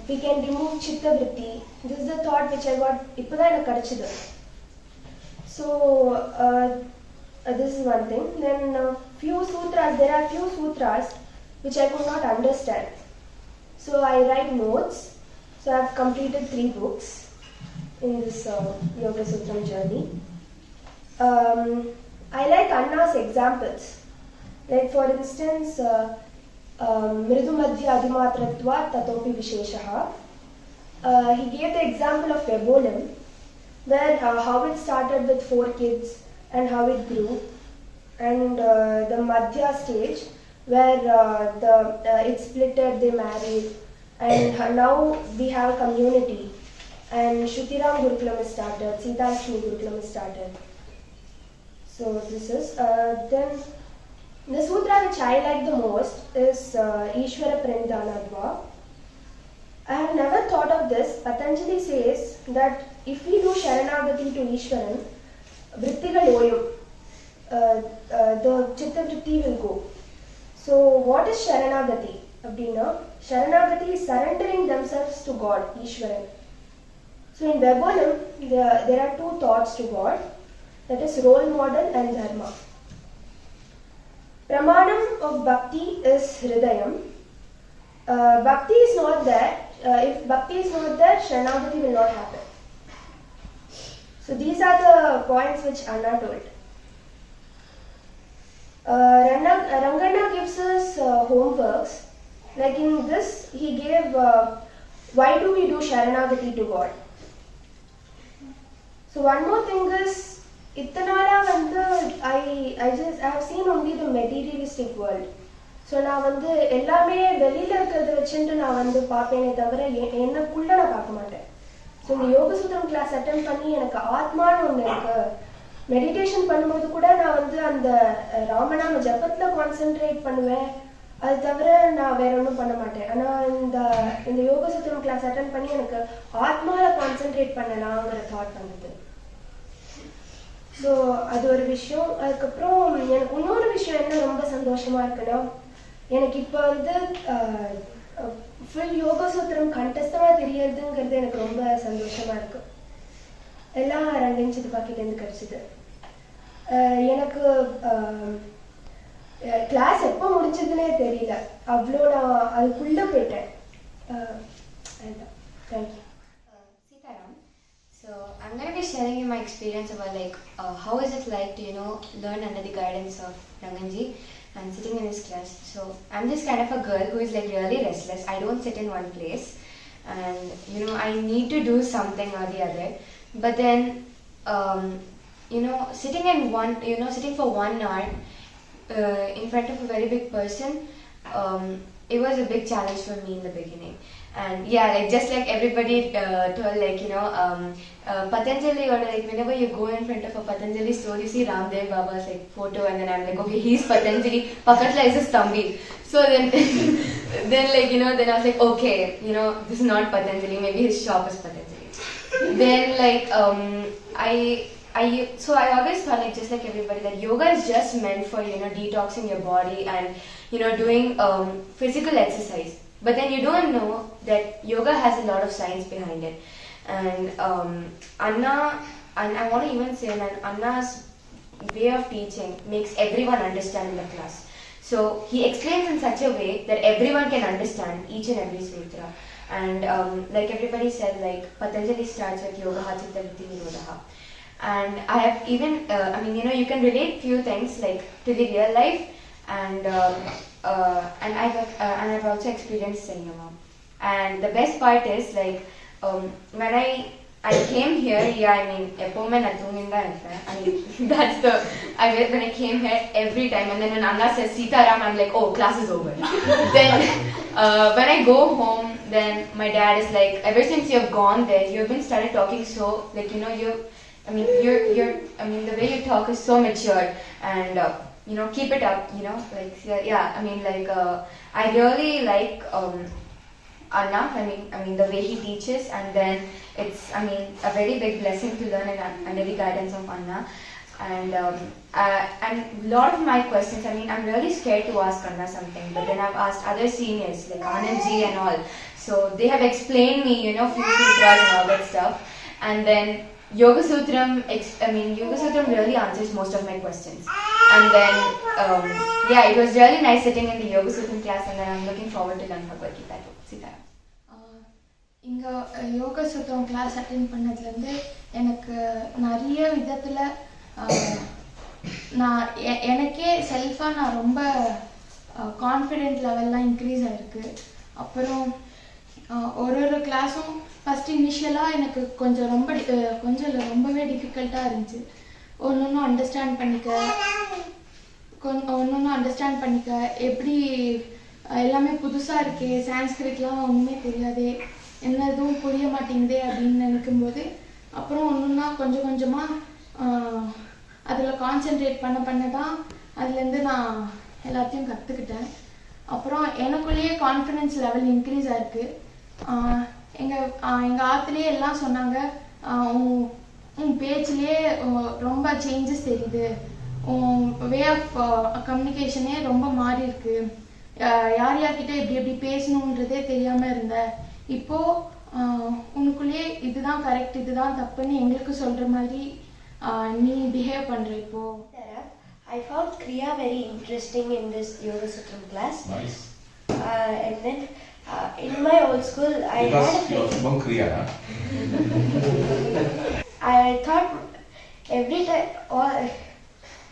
we can remove chitta vritti. This is the thought which I got ippada ena kadachadu. So this is one thing. Then there are few sutras which I could not understand. So I write notes. So I have completed 3 books in this Yoga Sutra journey. I like Anna's examples. Like for instance, Mridu Madhya Adimatratva Tatopi Visheshaha. He gave the example of Ebolim, where how it started with 4 kids and how it grew, and the Madhya stage where it splitted, they married, and now we have a community. And Shutiram Gurukulam is started, Sitalakshmi Gurukulam is started. So this is, then the sutra which I like the most is Ishvara Pranidhanadva. I have never thought of this. Patanjali says that if we do Sharanagati to Ishwaran, Vrittigal oyum, the Chitta Vritti will go. So what is Sharanagati? Abdina, Sharanagati is surrendering themselves to God, Ishwaran. So in Vaibhavam, there are two thoughts to God, that is role model and dharma. Pramanam of bhakti is Hridayam. Bhakti is not there. If bhakti is not there, Sharanagati will not happen. So these are the points which Anna told. Rangana gives us homeworks. Like in this, he gave why do we do Sharanagati to God? So one more thing is, I have seen only the materialistic world. So நான் வந்து எல்லாமே வெளியில இருக்கிறத வச்சுட்டு நான் வந்து பார்ப்பேனே தவிர எனக்குள்ள நான் பார்க்க மாட்டேன். ஸோ இந்த யோக சூத்திரம் கிளாஸ் அட்டெண்ட் பண்ணி எனக்கு ஆத்மான்னு ஒன்று இருக்கு. மெடிடேஷன் பண்ணும்போது கூட நான் வந்து அந்த ராமநாம ஜபத்தில் கான்சென்ட்ரேட் பண்ணுவேன். அது தவிர நான் வேற ஒன்றும் பண்ண மாட்டேன். ஆனால் இந்த யோக சூத்திரம் கிளாஸ் அட்டெண்ட் பண்ணி எனக்கு ஆத்மாவில் கான்சென்ட்ரேட் பண்ணலாங்கிற தாட் வந்தது. ஸோ அது ஒரு விஷயம். அதுக்கப்புறம் எனக்கு இன்னொரு விஷயம் என்ன ரொம்ப சந்தோஷமா இருக்குன்னா, எனக்கு இப்போ வந்து ஃபுல் யோக சூத்திரம் கண்டஸ்டமாக தெரியறதுங்கிறது எனக்கு ரொம்ப சந்தோஷமா இருக்கு. எல்லாம் ரங்கன் சித்தப்பாக்கிட்டேருந்து கிடைச்சிது. எனக்கு கிளாஸ் எப்போ முடிச்சதுன்னே தெரியல. அவ்வளோ நான் அதுக்குள்ளே போயிட்டேன். Thank you. So I'm going to be sharing you my experience about like how is it like to learn under the guidance of Ranganji and sitting in his class. So I'm this kind of a girl who is like really restless. I don't sit in one place, and I need to do something or the other. But then sitting in one sitting for 1 hour in front of a very big person, it was a big challenge for me in the beginning. And yeah, like just like everybody told, like Patanjali, or like whenever you go in front of a Patanjali store, you see Ramdev Baba's like photo, and then I'm like, okay, he's Patanjali. Pakatla is his Tambi. So then, then then I was like, okay, this is not Patanjali. Maybe his shop is Patanjali. Then like so I always thought, like just like everybody, that yoga is just meant for detoxing your body and doing physical exercise. But then you don't know that yoga has a lot of science behind it. And Anna, and I want to even say that Anna's way of teaching makes everyone understand in the class. So he explains in such a way that everyone can understand each and every sutra. And like everybody said, like Patanjali starts with yoga chitta vritti nirodha. And I have even, you can relate few things like to the real life, and I've also experienced Sanyama. And the best part is like when I came here, எப்பவுமே நான் தூங்கிட்டு தான் இருப்பேன். That's when I came here every time, and then when Anna says Sitaram, I'm like, oh, class is over. Then when I go home, then my dad is like, ever since you've gone there, you've been started talking so like you're the way you talk is so mature, and keep it up, like yeah, I really like Anna, the way he teaches, and then it's a very big blessing to learn under the guidance of Anna. And lot of my questions, I'm really scared to ask Anna something, but then I've asked other seniors like Anandji and all, so they have explained me few sutras and all that stuff. And then Yoga Sutram really answers most of my questions. And then yeah, it was really nice sitting in the Yoga Sutram class, and then I'm looking forward to learn Bhagavad Gita too. Sitaram. இங்கே யோகா சூத்திரம் class attend பண்ணதுலேருந்து எனக்கு நிறைய விதத்தில் நான் எனக்கே செல்ஃபாக நான் ரொம்ப கான்ஃபிடென்ட் லெவல்லாம் இன்க்ரீஸ் ஆகிருக்கு. அப்புறம் ஒரு கிளாஸும் ஃபஸ்ட்டு இனிஷியலாக எனக்கு கொஞ்சம் ரொம்பவே டிஃபிகல்ட்டாக இருந்துச்சு. ஒன்று அண்டர்ஸ்டாண்ட் பண்ணிக்க ஒன்று அண்டர்ஸ்டாண்ட் பண்ணிக்க, எப்படி எல்லாமே புதுசாக இருக்கே, சான்ஸ்கிரிட்லாம் ஒன்றுமே தெரியாதே, என்ன எதுவும் புரிய மாட்டேங்குதே அப்படின்னு நினைக்கும்போது அப்புறம் ஒன்றுன்னா கொஞ்சம் கொஞ்சமாக அதில் கான்சென்ட்ரேட் பண்ண தான் அதுலேருந்து நான் எல்லாத்தையும் கற்றுக்கிட்டேன். அப்புறம் எனக்குள்ளேயே கான்ஃபிடென்ஸ் லெவல் இன்க்ரீஸ் ஆயிருக்கு. எங்கள் ஆற்றுலேயே எல்லாம் சொன்னாங்க, உன் பேச்சிலே ரொம்ப சேஞ்சஸ் தெரியுது, உன் வே ஆஃப் கம்யூனிகேஷனே ரொம்ப மாறி இருக்கு, யார்கிட்ட எப்படி பேசணுன்றதே தெரியாமல் இருந்த, இப்போது உனக்குள்ளேயே இதுதான் கரெக்ட் இதுதான் தப்புன்னு எங்களுக்கு சொல்கிற மாதிரி நீ பிஹேவ் பண்ணுற இப்போ. I found Kriya very interesting in this Yoga Sutra class. Nice. And then in my old school, I because had a you're from Kriya. I thought every time,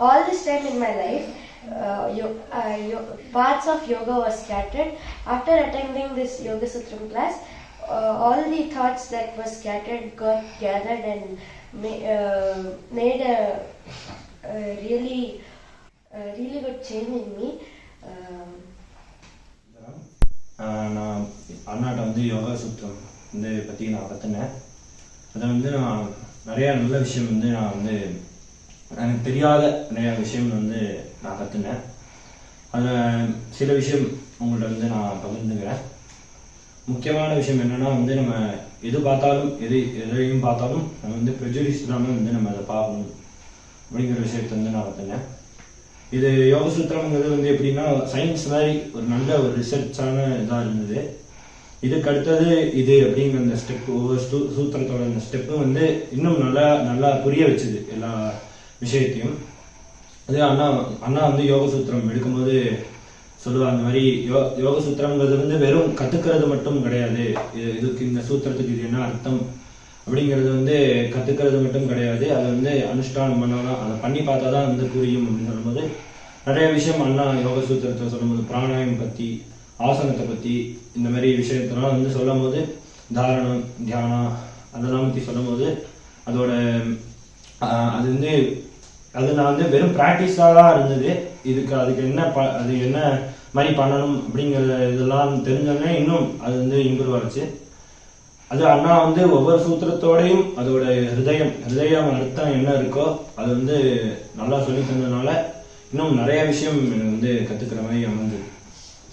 all this time in my life, parts of yoga was scattered. After attending this Yoga Sutra class, all the thoughts that were scattered got gathered and made a really good change in me. நான் அண்ணாட்ட வந்து யோகா சுத்திரம் வந்து பற்றி நான் கற்றுனேன். அதை வந்து நான் நிறையா நல்ல விஷயம் வந்து நான் வந்து எனக்கு தெரியாத நிறையா விஷயம் வந்து நான் கற்றுனேன். அதில் சில விஷயம் உங்கள்கிட்ட வந்து நான் பகிர்ந்துக்கிறேன். முக்கியமான விஷயம் என்னென்னா வந்து நம்ம எது பார்த்தாலும் எதையும் பார்த்தாலும் நம்ம வந்து ப்ரெஜுடிஸ் இல்லாமல் வந்து நம்ம அதை பார்க்கணும் அப்படிங்கிற விஷயத்தை வந்து நான் கற்றுனேன். இது யோக சூத்திரம்ங்கிறது வந்து எப்படின்னா சயின்ஸ் மாதிரி ஒரு நல்ல ஒரு ரிசர்ச்சான இதாக இருந்தது. இதுக்கு அடுத்தது இது அப்படிங்கிற அந்த ஸ்டெப்பு, ஒவ்வொரு சூத்திரத்தோட அந்த ஸ்டெப்பும் வந்து இன்னும் நல்லா புரிய வச்சுது எல்லா விஷயத்தையும். அது அண்ணா வந்து யோக சூத்திரம் எடுக்கும்போது சொல்லுவாங்க, அந்த மாதிரி யோக சூத்திரங்கிறது வந்து வெறும் கற்றுக்கிறது மட்டும் கிடையாது, இதுக்கு இந்த சூத்திரத்துக்கு இது என்ன அர்த்தம் அப்படிங்கிறது வந்து கற்றுக்கிறது மட்டும் கிடையாது, அதை வந்து அனுஷ்டானம் பண்ணாதான், அதை பண்ணி பார்த்தா தான் வந்து புரியும் அப்படின்னு சொல்லும்போது நிறைய விஷயம் அண்ணா யோக சூத்திரத்தை சொல்லும்போது பிராணாயம் பற்றி, ஆசனத்தை பற்றி, இந்த மாதிரி விஷயத்தெல்லாம் வந்து சொல்லும் போது தாரணம் தியானம் அதெல்லாம் பற்றி சொல்லும் போது அதோட அது வந்து அது நான் வந்து வெறும் ப்ராக்டிஸாக தான் இருந்தது. அதுக்கு என்ன அது என்ன மாதிரி பண்ணணும் அப்படிங்கிற இதெல்லாம் தெரிஞ்சோடனே இன்னும் அது வந்து இம்ப்ரூவ் ஆச்சு. அது அண்ணா வந்து ஒவ்வொரு சூத்திரத்தோடையும் அதோட ஹிருதயம் அர்த்தம் என்ன இருக்கோ அது வந்து நல்லா சொல்லி தந்ததுனால இன்னும் நிறைய விஷயம் எனக்கு வந்து கற்றுக்கிற மாதிரி அமைஞ்சது.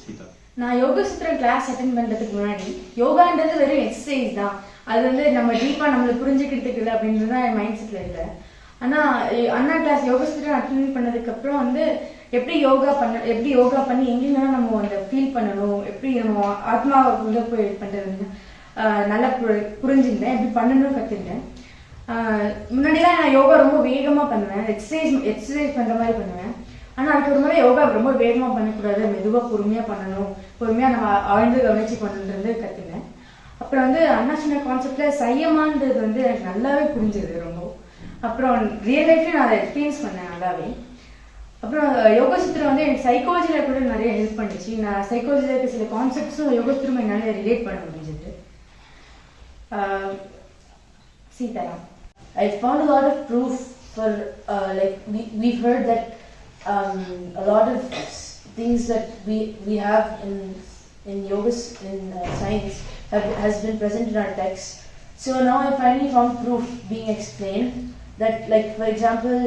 சீதா, நான் யோகா சுத்திர கிளாஸ் அட்டென்ட் பண்ணுறதுக்கு முன்னாடி யோகான்றது வெறும் எக்ஸசைஸ் தான், அது வந்து நம்ம டீப்பாக நம்மளை புரிஞ்சுக்கிறதுக்கு இல்லை அப்படின்றது தான் என் மைண்ட் செட்டில் இல்லை. ஆனால் அண்ணா கிளாஸ் யோகா சுத்திரம் அட்டென்ட் பண்ணதுக்கப்புறம் வந்து எப்படி யோகா பண்ணி எங்கெல்லாம் நம்ம அந்த ஃபீல் பண்ணணும், எப்படி நம்ம ஆத்மாவை உள்ள போய் பண்ணுறதுன்னு நல்லா புரிஞ்சுருந்தேன், எப்படி பண்ணணும்னு கற்றுக்கிட்டேன். முன்னாடிலாம் நான் யோகா ரொம்ப வேகமாக பண்ணுவேன், எக்ஸசைஸ் பண்ணுற மாதிரி பண்ணுவேன். ஆனால் அதுக்கு ஒரு முறை யோகா ரொம்ப வேகமாக பண்ணக்கூடாது, மெதுவாக பொறுமையாக பண்ணணும், பொறுமையாக நம்ம ஆழ்ந்து கவனிச்சு பண்ணணுன்றது கற்றுக்கினேன். அப்புறம் வந்து அண்ணா சொன்ன கான்செப்டில் சையமான்றது வந்து எனக்கு நல்லாவே புரிஞ்சுது ரொம்ப. அப்புறம் ரியல் லைஃப்லேயும் நான் அதை எக்ஸ்பீரியன்ஸ் பண்ணேன் நல்லாவே. அப்புறம் யோகா சுத்திரம் வந்து எனக்கு சைக்காலஜியில் கூட நிறைய ஹெல்ப் பண்ணிச்சு. நான் சைக்காலஜியில் இருக்க சில கான்செப்ட்ஸும் யோகா சுத்திரம் என்னால் ரிலேட் பண்ண முடிஞ்சுது. Sitaram. I found a lot of proof for we've heard that a lot of things that we have in yoga in science has been present in our text. So now I finally found proof being explained that, like for example,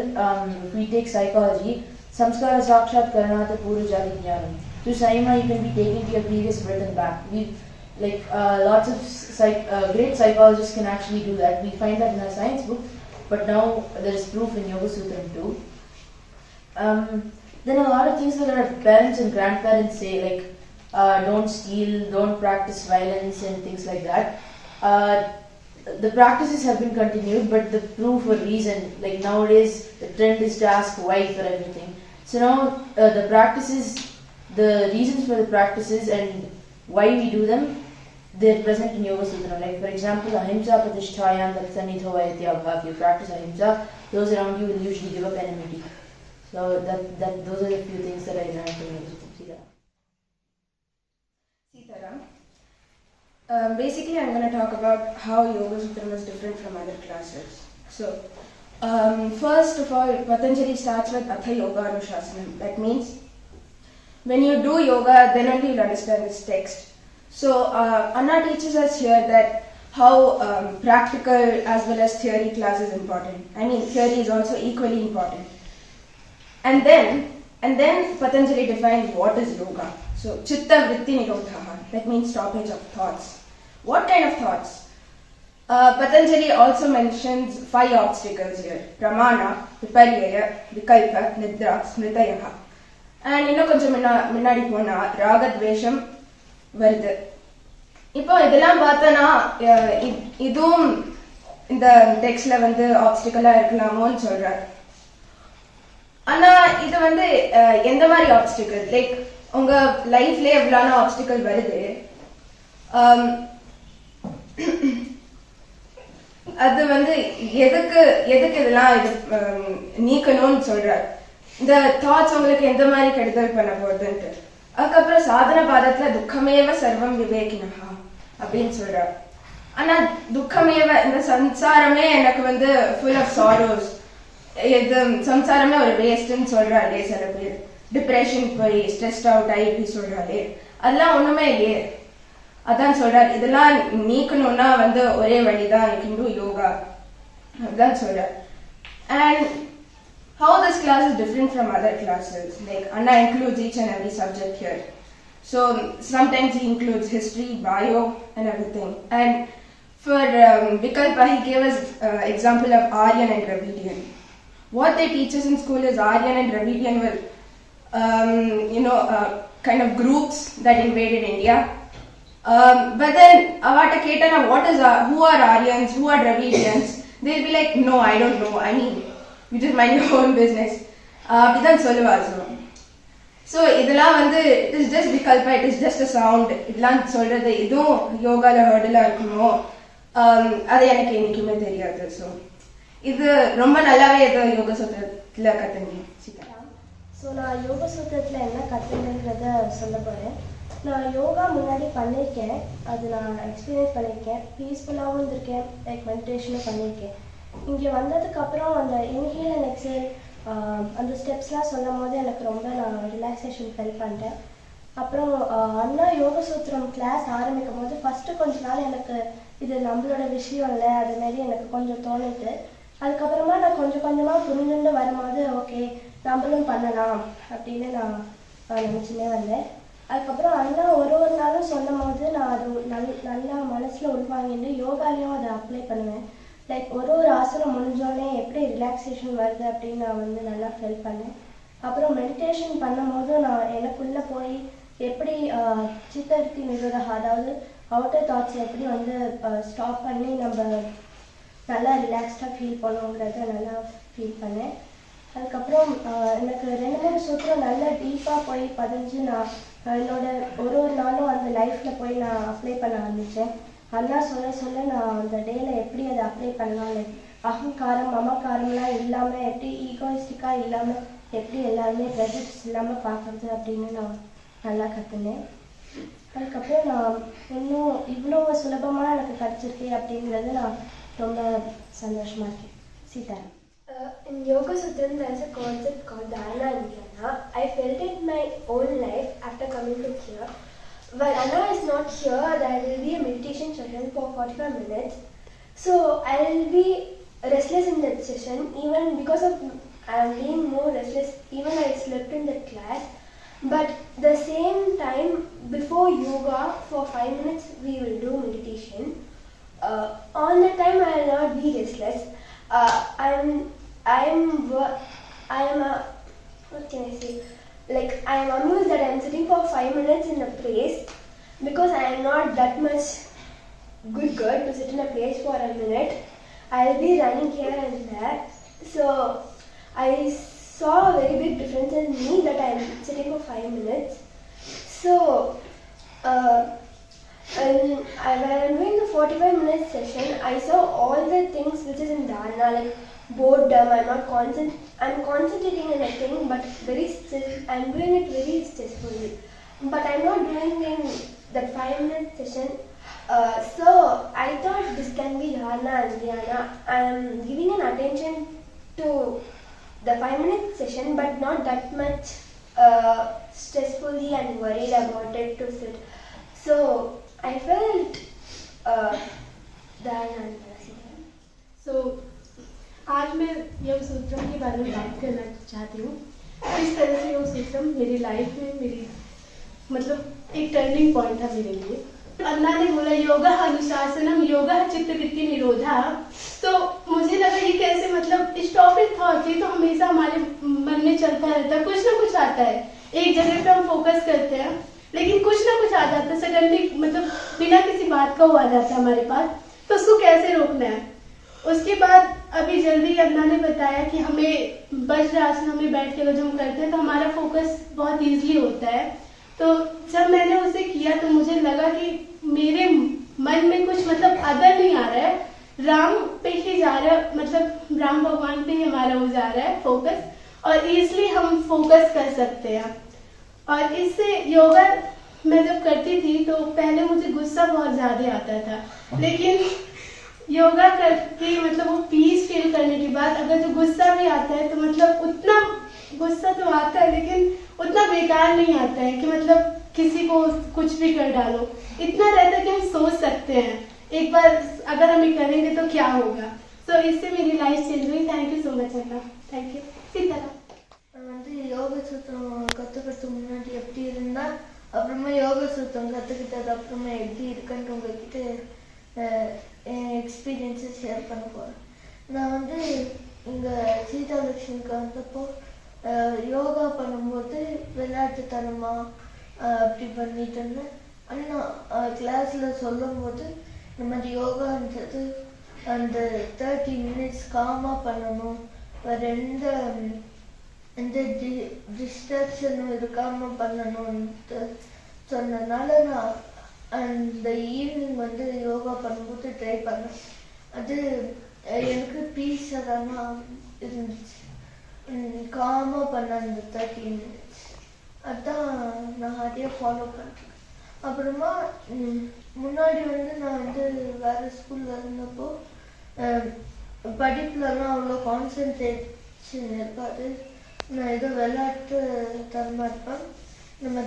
if we take psychology, samskara sakshat karanata puru jati jnanam. Through Saima you can be taken to your previous birth and back. Lots of great psychologists can actually do that. We find that in our science book, but now there is proof in Yoga Sutra too. Then a lot of things that our parents and grandparents say, like don't steal, don't practice violence and things like that. The practices have been continued, but the proof or reason, like nowadays the trend is to ask why for everything. So now the practices, the reasons for the practices and why we do them, they're present in Yoga Sutra. Like for example, ahimsa pratishthayan tatsanidho vayatyabha. If you practice ahimsa, those around you will usually give up enmity. So those are the few things that I learned from Yoga Sutra. Sitaram. Basically, I'm going to talk about how Yoga Sutra is different from other classes. So, First of all, Patanjali starts with Atha Yoga Anushasanam. That means when you do yoga, then only you'll understand this text. So Anna teaches us here that how practical as well as theory class is important. I mean, theory is also equally important. And then Patanjali defines what is yoga. So Chitta Vritti Nirodhaha, that means stoppage of thoughts. What kind of thoughts? Patanjali also mentions 5 obstacles here. Pramana, Viparyaya, Vikalpa, Nidra, Smritayaha. And இன்னும் கொஞ்சம் முன்னாடி போனா ராகத்வேஷம் வருது. இப்போ இதெல்லாம் பார்த்தனா இதுவும் இந்த டெக்ஸ்ட்ல வந்து ஆப்ஸ்டிக்கலா இருக்கலாமோன்னு சொல்றார். ஆனா இது வந்து எந்த மாதிரி ஆப்ஸ்டிக்கல்? லைக் உங்க லைஃப்ல எவ்வளவு ஆப்ஸ்டிக்கல் வருது, அது வந்து எதுக்கு இதெல்லாம் இது நீக்கணும்னு சொல்றார். இந்த தாட்ஸ் உங்களுக்கு எந்த மாதிரி கெடுதல் பண்ண போகுதுன்ட்டு. அதுக்கப்புறம் சாதன பாதத்துல துக்கமேவ சர்வம் விவேகினஹா அப்படின்னு சொல்றார். ஆனா துக்கமேவ இந்த சம்சாரமே எனக்கு வந்து ஃபுல் ஆஃப் சாரோஸ், இது சம்சாரமே ஒரு வேஸ்ட்ன்னு சொல்றாளே சில பேர். டிப்ரெஷன் போய் ஸ்ட்ரெஸ்ட் அவுட் ஆகி இப்படி சொல்றாளே, அதெல்லாம் ஒண்ணுமே இல்லையே. அதான் சொல்றார், இதெல்லாம் நீக்கணும்னா வந்து ஒரே வழிதான், யூ கேன் டு யோகா. அதுதான் சொல்றார். And how this class is different from other classes. Like Anna includes each and every subject here. So sometimes he includes history, bio and everything. And for Vikalpa he gave us example of Aryan and Dravidian. What they teach us in school is Aryan and Dravidian were kind of groups that invaded India. But then avata ketana who are Aryans, who are Dravidians, they'll be like, no, I don't know, I mean you just mind your own business. அப்படிதான் சொல்லுவா. So இதெல்லாம் வந்து it is just விகல்பா, it is just a sound. இதெல்லாம் சொல்றது இதுவும் யோகால ஹர்டலா இருக்குமோ அது எனக்கு என்னைக்குமே தெரியாது. ஸோ இது ரொம்ப நல்லாவே ஏதோ யோக சூத்திரத்தில் கற்றுங்க. ஸோ நான் யோக சூத்திரத்தில் என்ன கற்றுங்கிறத சொல்ல போகிறேன். நான் யோகா முன்னாடி பண்ணியிருக்கேன், அது நான் எக்ஸ்பீரியன்ஸ் பண்ணியிருக்கேன், பீஸ்ஃபுல்லாகவும் இருந்திருக்கேன், லைக் மெடிடேஷனும் பண்ணியிருக்கேன். இங்கே வந்ததுக்கப்புறம் அந்த இன்ஹேல் அண்ட் எக்ஸேல் அந்த ஸ்டெப்ஸ்லாம் சொல்லும் போது எனக்கு ரொம்ப நான் ரிலாக்ஸேஷன் ஃபீல் பண்ணிட்டேன். அப்புறம் அண்ணா யோக சூத்திரம் கிளாஸ் ஆரம்பிக்கும் போது ஃபஸ்ட்டு கொஞ்ச நாள் எனக்கு இது நம்மளோட விஷயம் இல்லை அதுமாரி எனக்கு கொஞ்சம் தோணுது. அதுக்கப்புறமா நான் கொஞ்சம் கொஞ்சமாக புரிஞ்சுட்டு வரும்போது ஓகே நம்மளும் பண்ணலாம் அப்படின்னு நான் நினச்சினே வந்தேன். அதுக்கப்புறம் அண்ணா ஒரு நாளும் சொல்லும் போது நான் அது நல்லா மனசில் உள்வாங்கிட்டு யோகாலையும் அதை அப்ளை பண்ணுவேன். லைக் ஒரு ஆசனம் முடிஞ்சோடனே எப்படி ரிலாக்ஸேஷன் வருது அப்படின்னு நான் வந்து நல்லா ஃபீல் பண்ணேன். அப்புறம் மெடிடேஷன் பண்ணும்போது நான் எனக்குள்ளே போய் எப்படி சித்தரித்தி நிரோதா, அதாவது அவுட்டர் தாட்ஸ் எப்படி வந்து ஸ்டாப் பண்ணி நம்ம நல்லா ரிலாக்ஸ்டாக ஃபீல் பண்ணுங்கிறத நல்லா ஃபீல் பண்ணேன். அதுக்கப்புறம் எனக்கு 2-3 சூத்திரம் நல்லா டீப்பாக போய் பதிஞ்சு நான் என்னோட ஒரு நாளும் அந்த லைஃப்பில் போய் நான் அப்ளை பண்ண ஆரம்பித்தேன். அண்ணா சொல்ல நான் அந்த டேல எப்படி அதை அப்ளை பண்ணலாம், அகங்காரம் மமக்காரம்லாம் இல்லாமல் எப்படி ஈகோயிஸ்டிக்காக இல்லாமல் எப்படி எல்லாருமே ப்ரெஜடிஸ் இல்லாமல் பார்க்குறது அப்படின்னு நான் நல்லா கற்றுனேன். அதுக்கப்புறம் நான் இன்னும் இவ்வளோ சுலபமாக எனக்கு கிடச்சிருக்கு அப்படிங்கிறது நான் ரொம்ப சந்தோஷமாக இருக்கேன். Sitaram. In Yoga Sutra, there is a concept called Dharana and Dhyana. I felt it in my own life after coming to here. While Anna is not here, there will be a meditation session for 45 minutes. So I will be restless in that session, even because of I am being more restless. Even I slept in that class. But the same time before yoga, for 5 minutes we will do meditation. On that time I will not be restless. What can I say? Like I am amused that I am sitting for 5 minutes in a place because I am not that much good girl to sit in a place for a minute. I will be running here and there. So I saw a very big difference in me that I am sitting for 5 minutes. So when I am doing the 45-minute session, I saw all the things which is in dharana, like boredom. I'm concentrating on a thing, but very still. I'm doing it very stressfully. But I'm not doing in that 5-minute session. So I thought this can be dharana and dhyana. I am giving an attention to the 5-minute session, but not that much stressfully and worried about it to sit. So I felt that. So आज मैं योग सूत्रम के बारे में बात करना चाहती हूँ। इस तरह से योग सूत्रम मेरी लाइफ में मेरी मतलब एक टर्निंग पॉइंट था मेरे लिए। अल्लाह ने बोला योगा अनुशासनम योगा चित्तवृत्ति निरोधा, तो मुझे लगा ये कैसे मतलब स्टॉपिंग थॉट थी तो हमेशा हमारे मन में चलता रहता है, कुछ ना कुछ आता है, एक जगह पे हम फोकस करते हैं लेकिन कुछ ना कुछ आ जाता है सडनली, मतलब बिना किसी बात का वो आ जाता है हमारे पास, तो उसको कैसे रोकना है। उसके बाद अभी जल्दी अल्लाह ने बताया कि हमें वज्रासन में बैठ के जब हम करते हैं तो हमारा फोकस बहुत ईजिली होता है। तो जब मैंने उसे किया तो मुझे लगा कि मेरे मन में कुछ मतलब अदर नहीं आ रहा है, राम पे ही जा रहा है, मतलब राम भगवान पे ही हमारा वो जा रहा है फोकस, और इजिली हम फोकस कर सकते हैं। और इससे योगा मैं जब करती थी तो पहले मुझे गुस्सा बहुत ज्यादा आता था, लेकिन योगा करके मतलब वो पीस फील करने के बाद अगर जो गुस्सा भी आता है तो मतलब उतना गुस्सा तो आता है लेकिन उतना बेकार नहीं आता है कि मतलब किसी को कुछ भी कर डालो, इतना रहता है कि हम सोच सकते हैं एक बार अगर हम ये करेंगे तो क्या होगा। तो इससे मेरी लाइफ चेंज हुई। Thank you so much Allah, thank you. Sitaram யோக சூத்திரம் கற்றுக்கிறதுக்கு முன்னாடி எப்படி இருந்தா அப்புறமா யோக சூத்திரம் கற்றுக்கிட்டது அப்புறமா எப்படி இருக்குன்னு உங்ககிட்ட என் எக்ஸ்பீரியன்ஸை ஷேர் பண்ண போகிறேன். நான் வந்து இங்கே சீதாலட்சுமிக்கு வந்தப்போ யோகா பண்ணும்போது விளையாட்டுத்தனமாக அப்படி பண்ணிட்டு இருந்தேன். அண்ணா கிளாஸில் சொல்லும்போது இந்த மாதிரி யோகான்றது அந்த 30 minutes காமாக பண்ணணும், வேறு எந்த டிஸ்ட்ராக்ஷனும் இருக்காமல் பண்ணணும்ட்டு சொன்னதுனால நான் அந்த ஈவினிங் வந்து யோகா பண்ணும்போது ட்ரை பண்ணேன். அது எனக்கு பீஸாக தானே இருந்துச்சு, காமாக பண்ண அந்த 30 minutes அதுதான் நான் நிறைய ஃபாலோ பண்ணுறேன். அப்புறமா முன்னாடி வந்து நான் வந்து வேறு ஸ்கூலில் இருந்தப்போ படிப்புலலாம் அவ்வளோ கான்சன்ட்ரேஷன் இருக்காது, நான் ஏதோ விளையாட்டு தரமாக இருப்பேன். நம்ம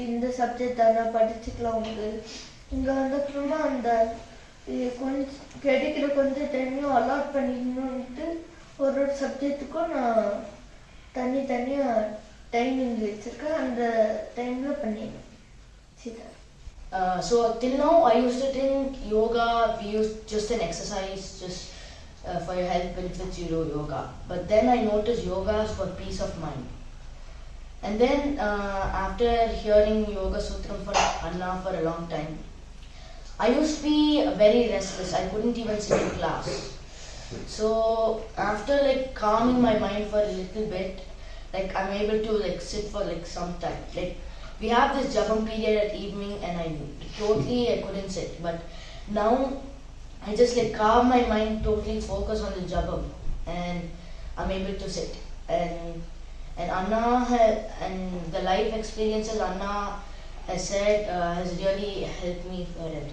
இந்த சப்ஜெக்ட் தானே படிச்சுக்கலாம் உண்டு. இங்கே வந்தப்புறமா அந்த கொஞ்சம் கிடைக்கிற கொஞ்சம் டைமையும் அலாட் பண்ணிக்கணுன்ட்டு ஒரு சப்ஜெக்ட்டுக்கும் நான் தனியாக டைமிங் வச்சுருக்கேன், அந்த டைமில் பண்ணிடுவேன். Sita. So till now I used to think yoga we use just an exercise just for your health benefits you do yoga, but then I noticed yoga is for peace of mind. And then after hearing Yoga Sutra from Anna for a long time, I used to be very restless. I couldn't even sit in class. So after like calming my mind for a little bit, like I'm able to like sit for like some time. Like we have this jabam period at evening and I couldn't sit, but now I just like calm my mind, totally focus on the jabam and I'm able to sit. And Anna and the life experiences Anna has said has really helped me for it.